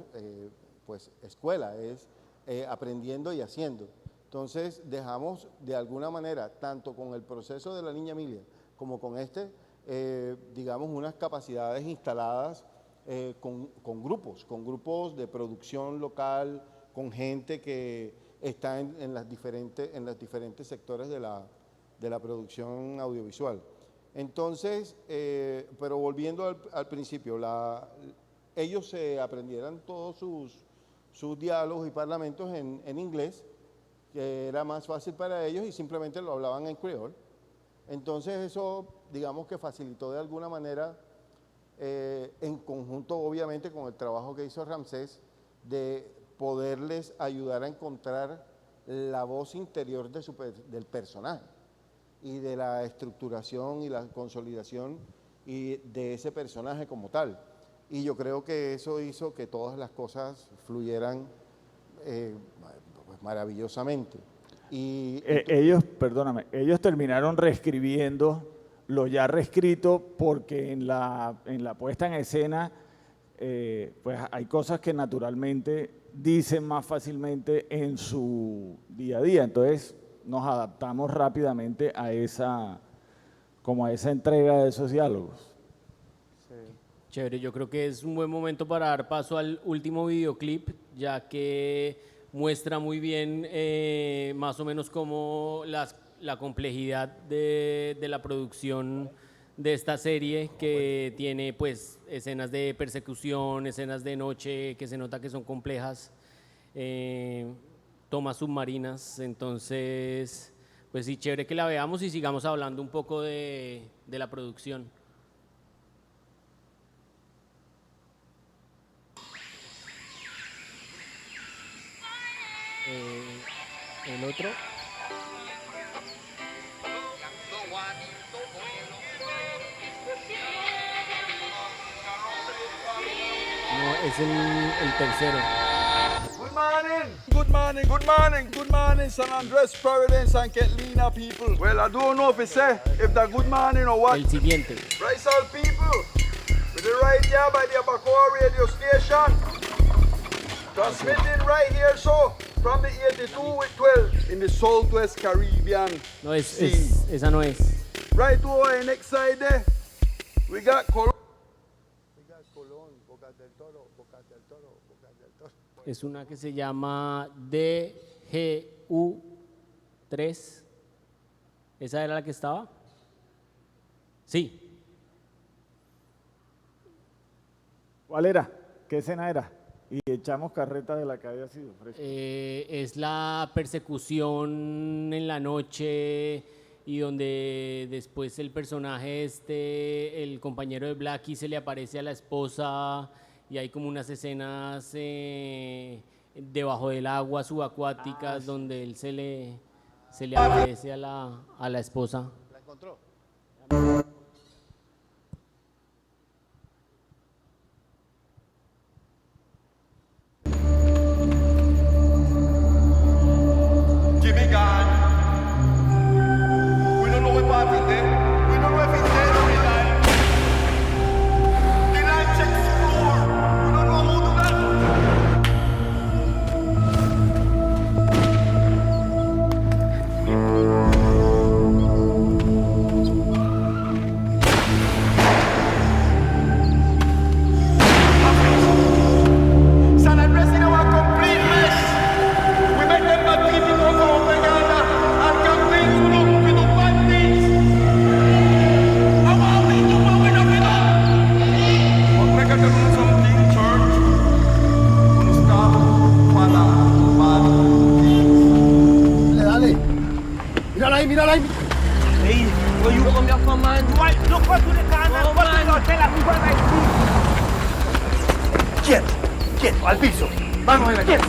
pues escuela, es aprendiendo y haciendo. Entonces dejamos de alguna manera, tanto con el proceso de la Niña Emilia como con digamos, unas capacidades instaladas con grupos de producción local, con gente que está en los diferentes sectores de la producción audiovisual. Entonces, pero volviendo al principio, ellos se aprendieran todos sus diálogos y parlamentos en inglés, que era más fácil para ellos y simplemente lo hablaban en creol. Entonces eso, digamos que facilitó de alguna manera, en conjunto obviamente con el trabajo que hizo Ramsés, de poderles ayudar a encontrar la voz interior del personaje y de la estructuración y la consolidación y de ese personaje como tal. Y yo creo que eso hizo que todas las cosas fluyeran pues, maravillosamente. Ellos terminaron reescribiendo lo ya reescrito porque en la puesta en escena pues hay cosas que naturalmente dicen más fácilmente en su día a día, entonces nos adaptamos rápidamente a esa entrega de esos diálogos. Sí. Chévere, yo creo que es un buen momento para dar paso al último videoclip, ya que muestra muy bien más o menos cómo la complejidad de la producción de esta serie, que tiene pues escenas de persecución, escenas de noche que se nota que son complejas, tomas submarinas. Entonces pues sí, chévere que la veamos y sigamos hablando un poco de la producción. El otro. No, es el tercero. Good morning. Good morning, good morning, good morning, San Andres, Providence, and Catalina people. Well, I don't know if it's if that good morning or what. El siguiente. Right, all people. We're right here by the Abacoa radio station. Transmitting right here, so from the 82 with 12 in the Southwest Caribbean. No, esa no es. Right over the next side there, we got Colón. Es una que se llama DGU3. ¿Esa era la que estaba? Sí. ¿Cuál era? ¿Qué escena era? Y echamos carreta de la que había sido fresca. Es la persecución en la noche y donde después el personaje el compañero de Blackie, se le aparece a la esposa y hay como unas escenas debajo del agua subacuáticas donde él se le aparece a la esposa. ¿La encontró? Jimmy gone. We don't know what happened there. We don't know if he's dead or alive. The line checks the floor. We don't know who did that. San Andres in our complete mess. We make them bad people come from Uganda and campaign to look with the bandits. How are we doing what we're not doing? But make them do something, church. To stop para bad things. Dale. Mírala ahí. Hey, where you come here from, man? Why? Look what to the corner. What to the hotel. I'm going to quieto, al piso. Vamos a ver, quieto.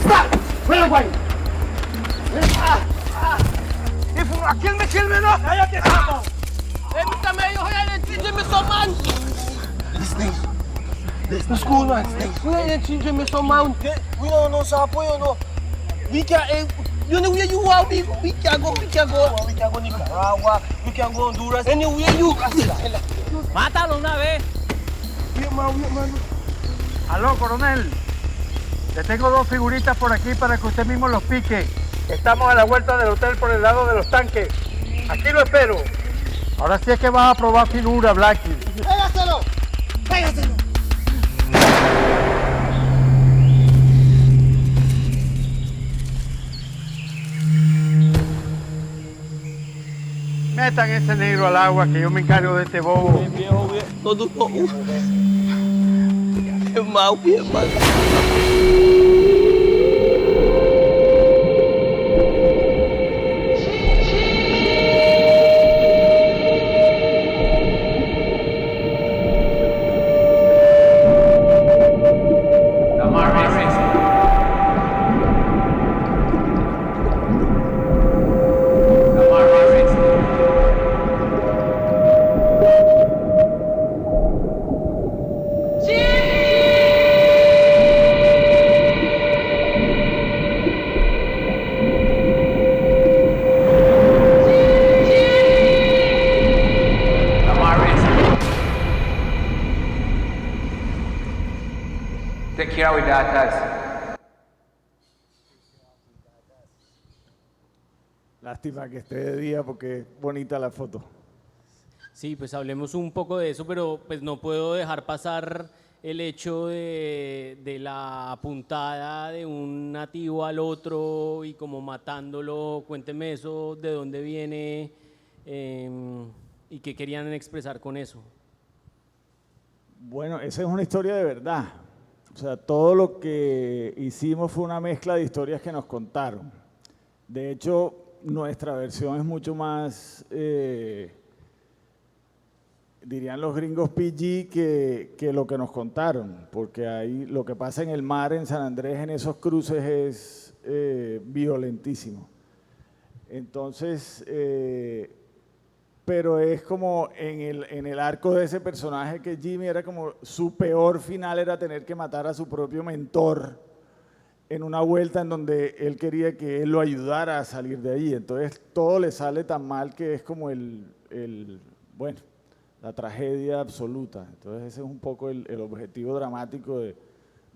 Stop. Fuera, guay. Kill me, no. Cállate, estamos. This is school, man. We ain't changing me some man. We don't know Sapo, you know. We can't. You know where you are. We can go. We can go Nicaragua. We can go Honduras. Anywhere you. Mátalo una vez. Aló, coronel. Le tengo dos figuritas por aquí para que usted mismo los pique. Estamos a la vuelta del hotel por el lado de los tanques. Aquí lo espero. Ahora sí es que vas a probar figura, Blackie. ¡Pégaselo! Metan ese negro al agua que yo me encargo de este bobo. Todo bobo. Qué mal, qué mal. Take care with that, Lástima que esté de día porque es bonita la foto. Sí, pues hablemos un poco de eso, pero pues no puedo dejar pasar el hecho de la apuntada de un nativo al otro y como matándolo. Cuénteme eso, de dónde viene y qué querían expresar con eso. Bueno, esa es una historia de verdad. O sea, todo lo que hicimos fue una mezcla de historias que nos contaron. De hecho, nuestra versión es mucho más, dirían los gringos PG, que lo que nos contaron, porque ahí lo que pasa en el mar en San Andrés, en esos cruces, es violentísimo. Entonces, pero es como en el arco de ese personaje que Jimmy era como su peor final era tener que matar a su propio mentor en una vuelta en donde él quería que él lo ayudara a salir de ahí. Entonces todo le sale tan mal que es como bueno, la tragedia absoluta. Entonces ese es un poco el objetivo dramático de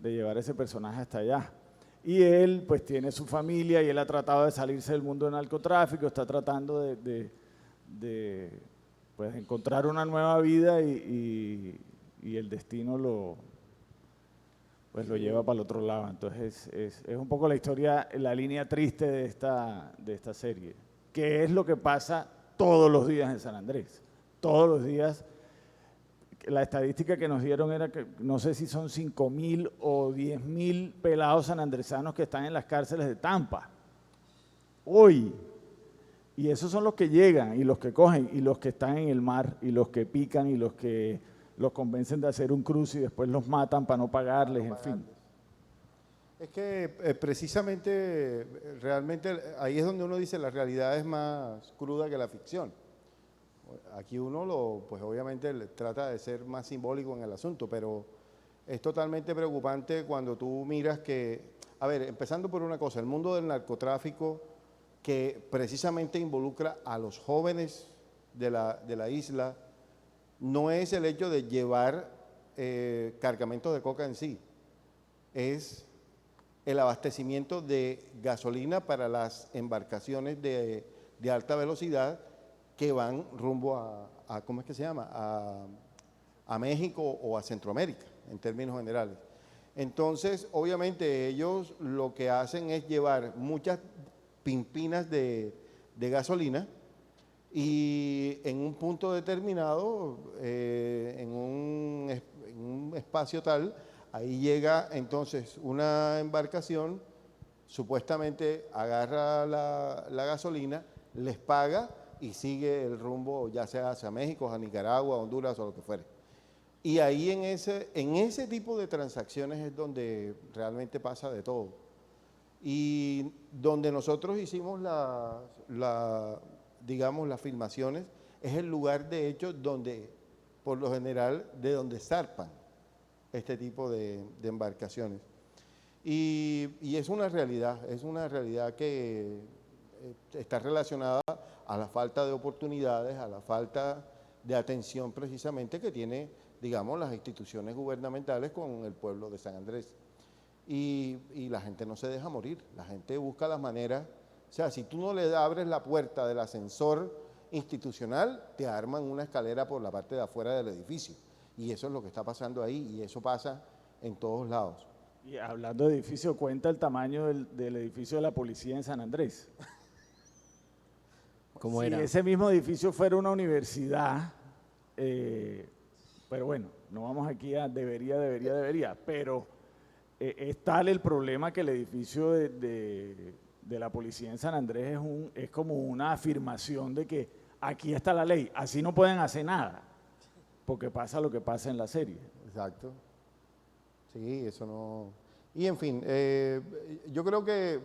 llevar ese personaje hasta allá. Y él pues tiene su familia y él ha tratado de salirse del mundo del narcotráfico, está tratando de pues, encontrar una nueva vida y el destino lo lleva para el otro lado. Entonces es un poco la historia, la línea triste de esta serie, que es lo que pasa todos los días en San Andrés. Todos los días. La estadística que nos dieron era que no sé si son 5.000 o 10.000 pelados sanandresanos que están en las cárceles de Tampa. Hoy. Y esos son los que llegan y los que cogen y los que están en el mar y los que pican y los que los convencen de hacer un cruce y después los matan para no pagarles, en fin. Es que precisamente, realmente, ahí es donde uno dice la realidad es más cruda que la ficción. Aquí uno pues obviamente trata de ser más simbólico en el asunto, pero es totalmente preocupante cuando tú miras que, a ver, empezando por una cosa, el mundo del narcotráfico que precisamente involucra a los jóvenes de la isla, no es el hecho de llevar cargamentos de coca en sí, es el abastecimiento de gasolina para las embarcaciones de alta velocidad que van rumbo a ¿cómo es que se llama? A México o a Centroamérica, en términos generales. Entonces, obviamente, ellos lo que hacen es llevar muchas pimpinas de gasolina y en un punto determinado, en un espacio tal, ahí llega entonces una embarcación, supuestamente agarra la gasolina, les paga y sigue el rumbo ya sea hacia México, a Nicaragua, Honduras o lo que fuere. Y ahí en ese tipo de transacciones es donde realmente pasa de todo. Y donde nosotros hicimos digamos, las filmaciones, es el lugar de hecho donde, por lo general, de donde zarpan este tipo de embarcaciones. Y es una realidad que está relacionada a la falta de oportunidades, a la falta de atención precisamente que tiene, digamos, las instituciones gubernamentales con el pueblo de San Andrés. Y la gente no se deja morir, la gente busca las maneras. O sea, si tú no le abres la puerta del ascensor institucional, te arman una escalera por la parte de afuera del edificio. Y eso es lo que está pasando ahí y eso pasa en todos lados. Y hablando de edificio, ¿cuenta el tamaño del edificio de la policía en San Andrés? ¿Cómo si era? ese mismo edificio fuera una universidad, pero bueno, no vamos aquí a debería, pero es tal el problema que el edificio de la policía en San Andrés es como una afirmación de que aquí está la ley, así no pueden hacer nada, porque pasa lo que pasa en la serie. Exacto. Sí, eso no... Y en fin, yo creo que,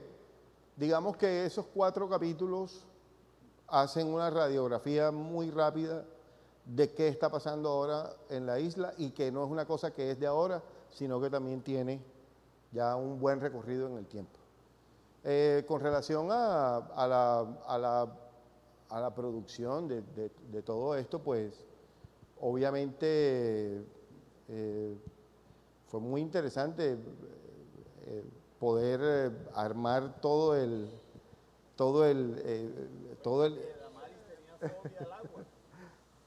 digamos que esos 4 capítulos hacen una radiografía muy rápida de qué está pasando ahora en la isla y que no es una cosa que es de ahora, sino que también tiene ya un buen recorrido en el tiempo. Con relación a la producción de todo esto, pues obviamente fue muy interesante poder armar todo el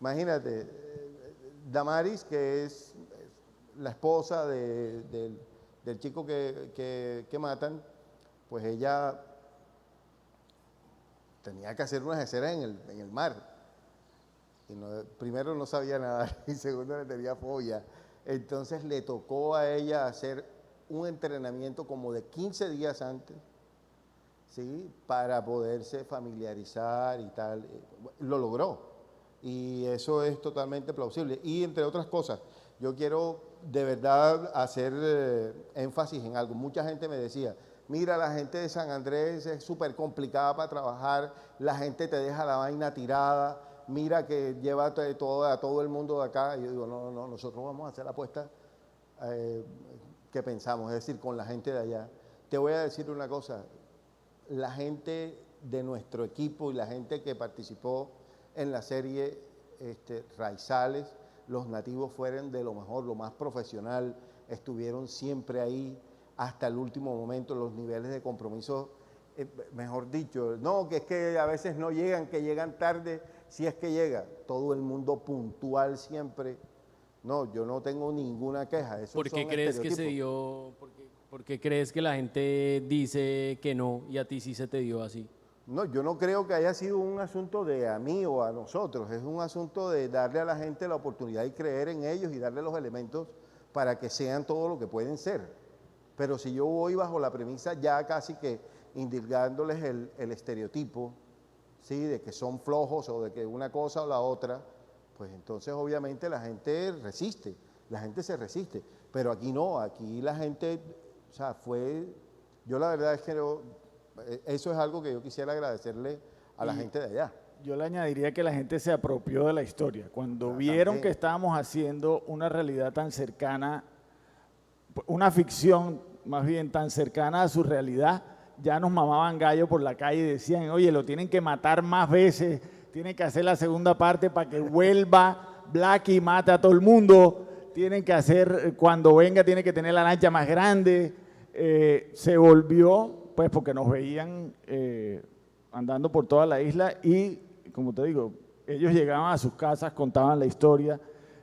imagínate, Damaris, que es la esposa del chico que matan, pues ella tenía que hacer unas escenas en el mar. Y primero no sabía nadar y segundo le tenía fobia. Entonces le tocó a ella hacer un entrenamiento como de 15 días antes, ¿sí? Para poderse familiarizar y tal. Lo logró. Y eso es totalmente plausible. Y entre otras cosas, yo quiero de verdad hacer énfasis en algo. Mucha gente me decía, mira, la gente de San Andrés es súper complicada para trabajar, la gente te deja la vaina tirada, mira que lleva a todo el mundo de acá. Y yo digo, no, nosotros vamos a hacer la apuesta que pensamos, es decir, con la gente de allá. Te voy a decir una cosa, la gente de nuestro equipo y la gente que participó en la serie Raizales, los nativos fueron de lo mejor, lo más profesional, estuvieron siempre ahí hasta el último momento, los niveles de compromiso, mejor dicho, no, que es que a veces no llegan, que llegan tarde, si es que llega, todo el mundo puntual siempre. No, yo no tengo ninguna queja. ¿Por qué crees que se dio, por qué crees que la gente dice que no y a ti sí se te dio así? No, yo no creo que haya sido un asunto de a mí o a nosotros, es un asunto de darle a la gente la oportunidad y creer en ellos y darle los elementos para que sean todo lo que pueden ser. Pero si yo voy bajo la premisa ya casi que indicándoles el estereotipo, ¿sí? De que son flojos o de que una cosa o la otra, pues entonces obviamente la gente resiste, la gente se resiste. Pero aquí no, aquí la gente, o sea, yo la verdad es que eso es algo que yo quisiera agradecerle a la gente de allá. Yo le añadiría que la gente se apropió de la historia. Cuando vieron que estábamos haciendo una realidad tan cercana, una ficción más bien tan cercana a su realidad, ya nos mamaban gallo por la calle y decían, oye, lo tienen que matar más veces, tienen que hacer la segunda parte para que vuelva Blackie y mate a todo el mundo, tienen que hacer, cuando venga tiene que tener la lancha más grande. Se volvió, pues porque nos veían andando por toda la isla y, como te digo, ellos llegaban a sus casas, contaban la historia.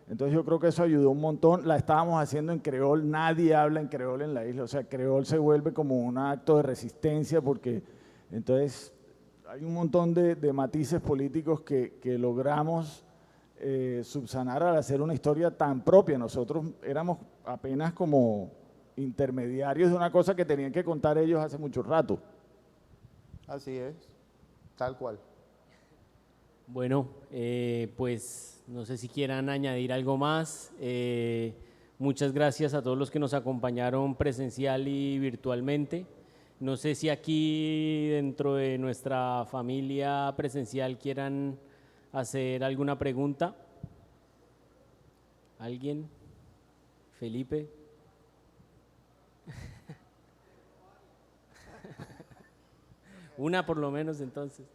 Entonces yo creo que eso ayudó un montón. La estábamos haciendo en creol, nadie habla en creol en la isla. O sea, creol se vuelve como un acto de resistencia porque entonces hay un montón de matices políticos que logramos subsanar al hacer una historia tan propia. Nosotros éramos apenas como intermediarios de una cosa que tenían que contar ellos hace mucho rato. Así es, tal cual. Bueno, pues no sé si quieran añadir algo más. Muchas gracias a todos los que nos acompañaron presencial y virtualmente. No sé si aquí dentro de nuestra familia presencial quieran hacer alguna pregunta. ¿Alguien? Felipe. Una por lo menos entonces.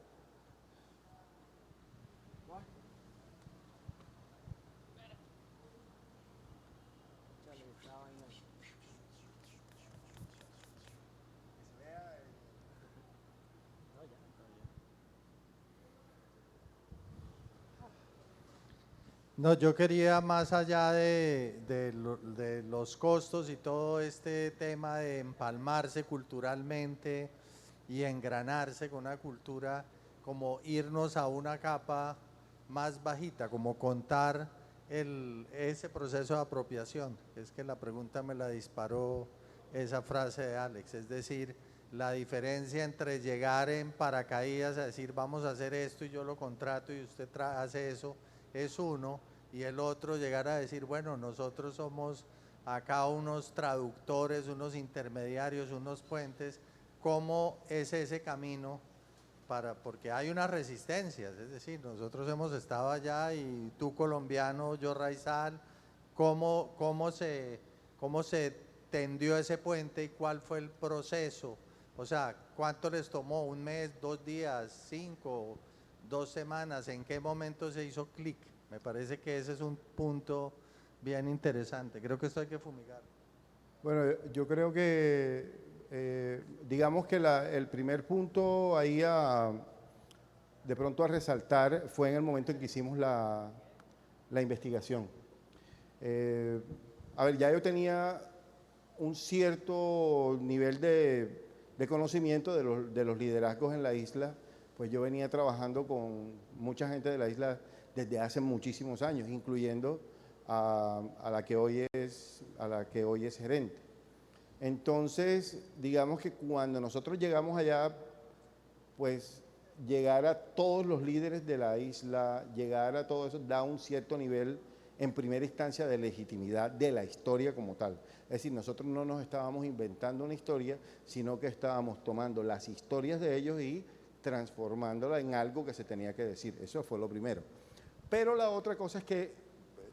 No, yo quería más allá de los costos y todo este tema de empalmarse culturalmente y engranarse con una cultura, como irnos a una capa más bajita, como contar ese proceso de apropiación. Es que la pregunta me la disparó esa frase de Alex, es decir, la diferencia entre llegar en paracaídas a decir vamos a hacer esto y yo lo contrato y usted hace eso, es uno, y el otro llegar a decir, bueno, nosotros somos acá unos traductores, unos intermediarios, unos puentes. ¿Cómo es ese camino? Porque hay unas resistencias, es decir, nosotros hemos estado allá y tú colombiano, yo raizal, ¿cómo se tendió ese puente y cuál fue el proceso? O sea, ¿cuánto les tomó? ¿Un mes, 2 días, 5, 2 semanas? ¿En qué momento se hizo clic? Me parece que ese es un punto bien interesante. Creo que esto hay que fumigar. Bueno, yo creo que, digamos que el primer punto ahí de pronto a resaltar fue en el momento en que hicimos la investigación. A ver, ya yo tenía un cierto nivel de conocimiento de los liderazgos en la isla, pues yo venía trabajando con mucha gente de la isla desde hace muchísimos años, incluyendo a la que hoy es gerente. Entonces, digamos que cuando nosotros llegamos allá, pues llegar a todos los líderes de la isla, llegar a todo eso, da un cierto nivel en primera instancia de legitimidad de la historia como tal. Es decir, nosotros no nos estábamos inventando una historia, sino que estábamos tomando las historias de ellos y transformándola en algo que se tenía que decir. Eso fue lo primero. Pero la otra cosa es que,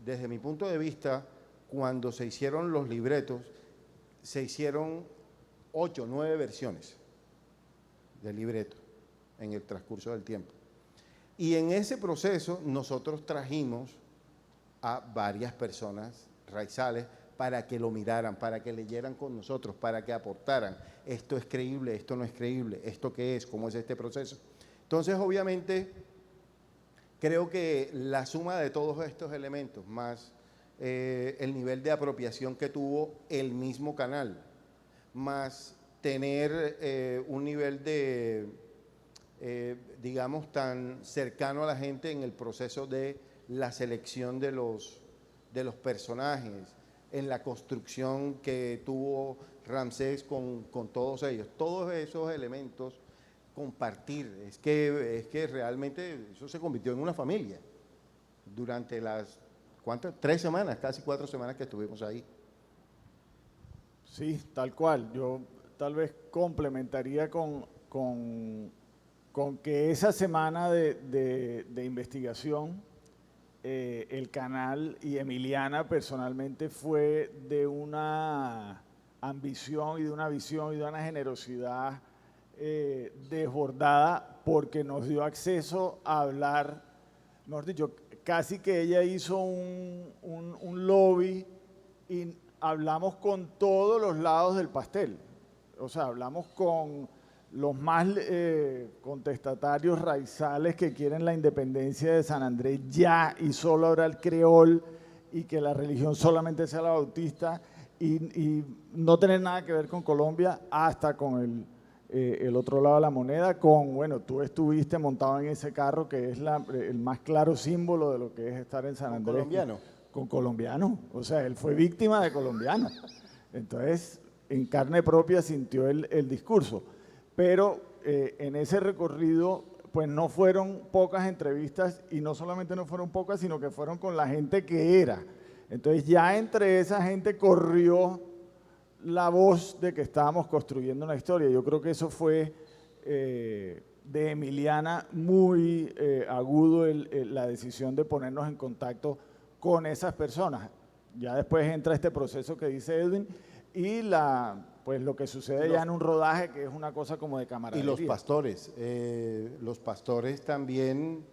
desde mi punto de vista, cuando se hicieron los libretos, se hicieron 8 o 9 versiones del libreto en el transcurso del tiempo. Y en ese proceso nosotros trajimos a varias personas raizales para que lo miraran, para que leyeran con nosotros, para que aportaran. Esto es creíble, esto no es creíble, esto qué es, cómo es este proceso. Entonces, obviamente, creo que la suma de todos estos elementos, más el nivel de apropiación que tuvo el mismo canal, más tener un nivel de, digamos, tan cercano a la gente en el proceso de la selección de los personajes, en la construcción que tuvo Ramsés con todos ellos. Todos esos elementos, compartir, es que realmente eso se convirtió en una familia durante las, ¿cuántas? 3 semanas, casi 4 semanas que estuvimos ahí. Sí, tal cual. Yo tal vez complementaría con que esa semana de investigación, el canal y Emiliana personalmente fue de una ambición y de una visión y de una generosidad desbordada, porque nos dio acceso a hablar, mejor dicho, casi que ella hizo un lobby y hablamos con todos los lados del pastel. O sea, hablamos con los más contestatarios raizales que quieren la independencia de San Andrés ya y solo habrá el creol y que la religión solamente sea la bautista y no tener nada que ver con Colombia, hasta con el otro lado de la moneda, bueno, tú estuviste montado en ese carro que es el más claro símbolo de lo que es estar en San Andrés. Colombiano. Con colombiano, o sea, él fue víctima de colombiano. Entonces, en carne propia sintió el discurso. Pero en ese recorrido, pues no fueron pocas entrevistas, y no solamente no fueron pocas, sino que fueron con la gente que era. Entonces ya entre esa gente corrió la voz de que estábamos construyendo una historia. Yo creo que eso fue de Emiliana muy agudo la decisión de ponernos en contacto con esas personas. Ya después entra este proceso que dice Edwin y pues lo que sucede ya en un rodaje, que es una cosa como de camaradería. Y los pastores también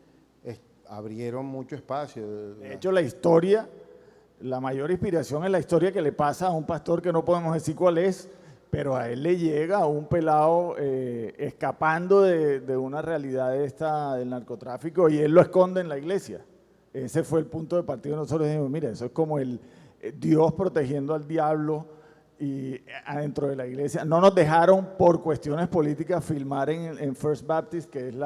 abrieron mucho espacio. De hecho, la mayor inspiración es la historia que le pasa a un pastor que no podemos decir cuál es, pero a él le llega a un pelado escapando de una realidad del narcotráfico, y él lo esconde en la iglesia. Ese fue el punto de partida. Nosotros dijimos, mira, eso es como Dios protegiendo al diablo y adentro de la iglesia. No nos dejaron por cuestiones políticas filmar en First Baptist, que es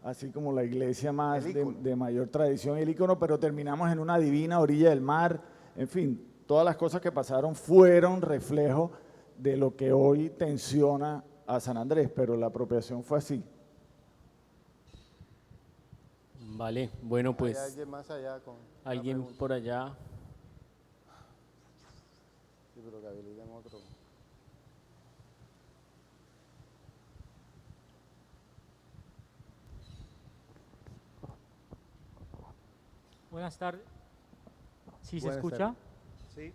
así como la iglesia más de mayor tradición y el ícono, pero terminamos en una divina orilla del mar. En fin, todas las cosas que pasaron fueron reflejo de lo que hoy tensiona a San Andrés, pero la apropiación fue así. Vale, bueno, pues ¿Hay alguien más allá con alguien por allá? Sí, pero que habiliten otro. Buenas tardes. ¿Sí se Buenas escucha? tardes. Sí.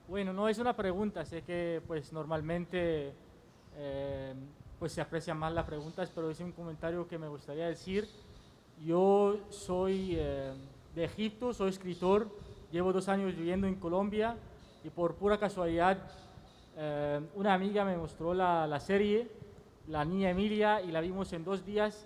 Bueno, no es una pregunta, sé que pues normalmente pues se aprecia más las preguntas, pero es un comentario que me gustaría decir. Yo soy de Egipto, soy escritor, llevo 2 años viviendo en Colombia y por pura casualidad una amiga me mostró la serie, La Niña Emilia, y la vimos en 2 días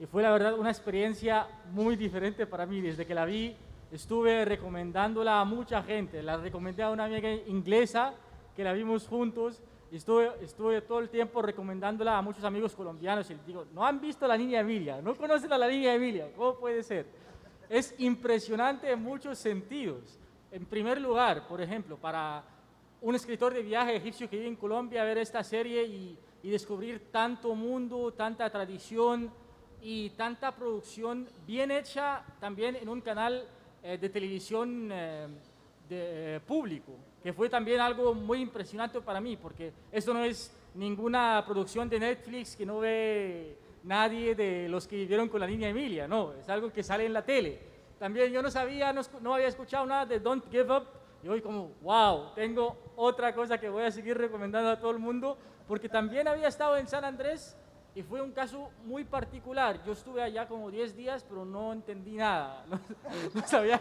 y fue la verdad una experiencia muy diferente para mí. Desde que la vi estuve recomendándola a mucha gente, la recomendé a una amiga inglesa que la vimos juntos. Estuve todo el tiempo recomendándola a muchos amigos colombianos y les digo, no han visto La Niña Emilia, no conocen a La Niña Emilia, ¿cómo puede ser? Es impresionante en muchos sentidos. En primer lugar, por ejemplo, para un escritor de viaje egipcio que vive en Colombia, ver esta serie y descubrir tanto mundo, tanta tradición y tanta producción bien hecha también en un canal de televisión público, que fue también algo muy impresionante para mí, porque esto no es ninguna producción de Netflix que no ve nadie de los que vivieron con la niña Emilia, no, es algo que sale en la tele. También yo no sabía, no había escuchado nada de Don't Give Up, y hoy como, wow, tengo otra cosa que voy a seguir recomendando a todo el mundo, porque también había estado en San Andrés y fue un caso muy particular. Yo estuve allá como 10 días, pero no entendí nada, no sabía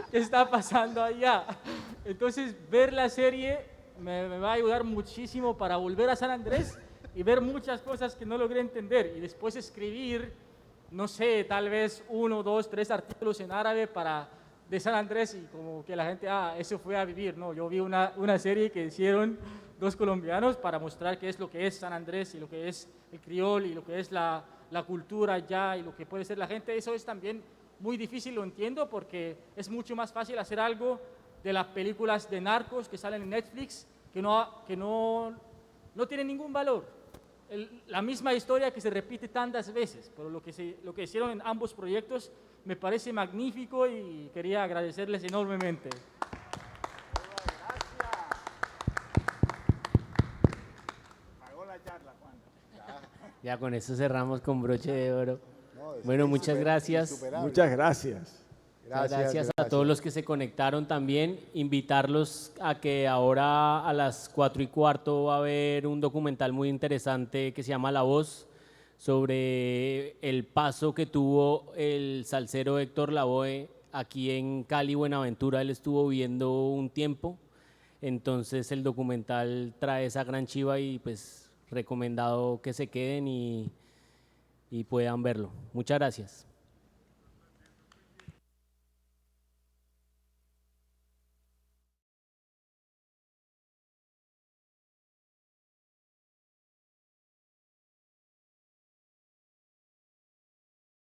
qué estaba pasando allá. Entonces, ver la serie me va a ayudar muchísimo para volver a San Andrés y ver muchas cosas que no logré entender, y después escribir, no sé, tal vez 1, 2, 3 artículos en árabe de San Andrés, y como que la gente, eso fue a vivir, no, yo vi una serie que hicieron 2 colombianos para mostrar qué es lo que es San Andrés y lo que es el criol y lo que es la cultura allá y lo que puede ser la gente. Eso es también muy difícil, lo entiendo, porque es mucho más fácil hacer algo de las películas de narcos que salen en Netflix, que no tienen ningún valor. La misma historia que se repite tantas veces, pero lo que hicieron en ambos proyectos me parece magnífico y quería agradecerles enormemente. Ya con eso cerramos con broche de oro. Bueno, muchas gracias. Muchas gracias. Gracias a todos los que se conectaron también. Invitarlos a que ahora a las 4:15 va a haber un documental muy interesante que se llama La Voz, sobre el paso que tuvo el salsero Héctor Lavoe aquí en Cali, Buenaventura. Él estuvo viviendo un tiempo, entonces el documental trae esa gran chiva y pues recomendado que se queden y puedan verlo. Muchas gracias.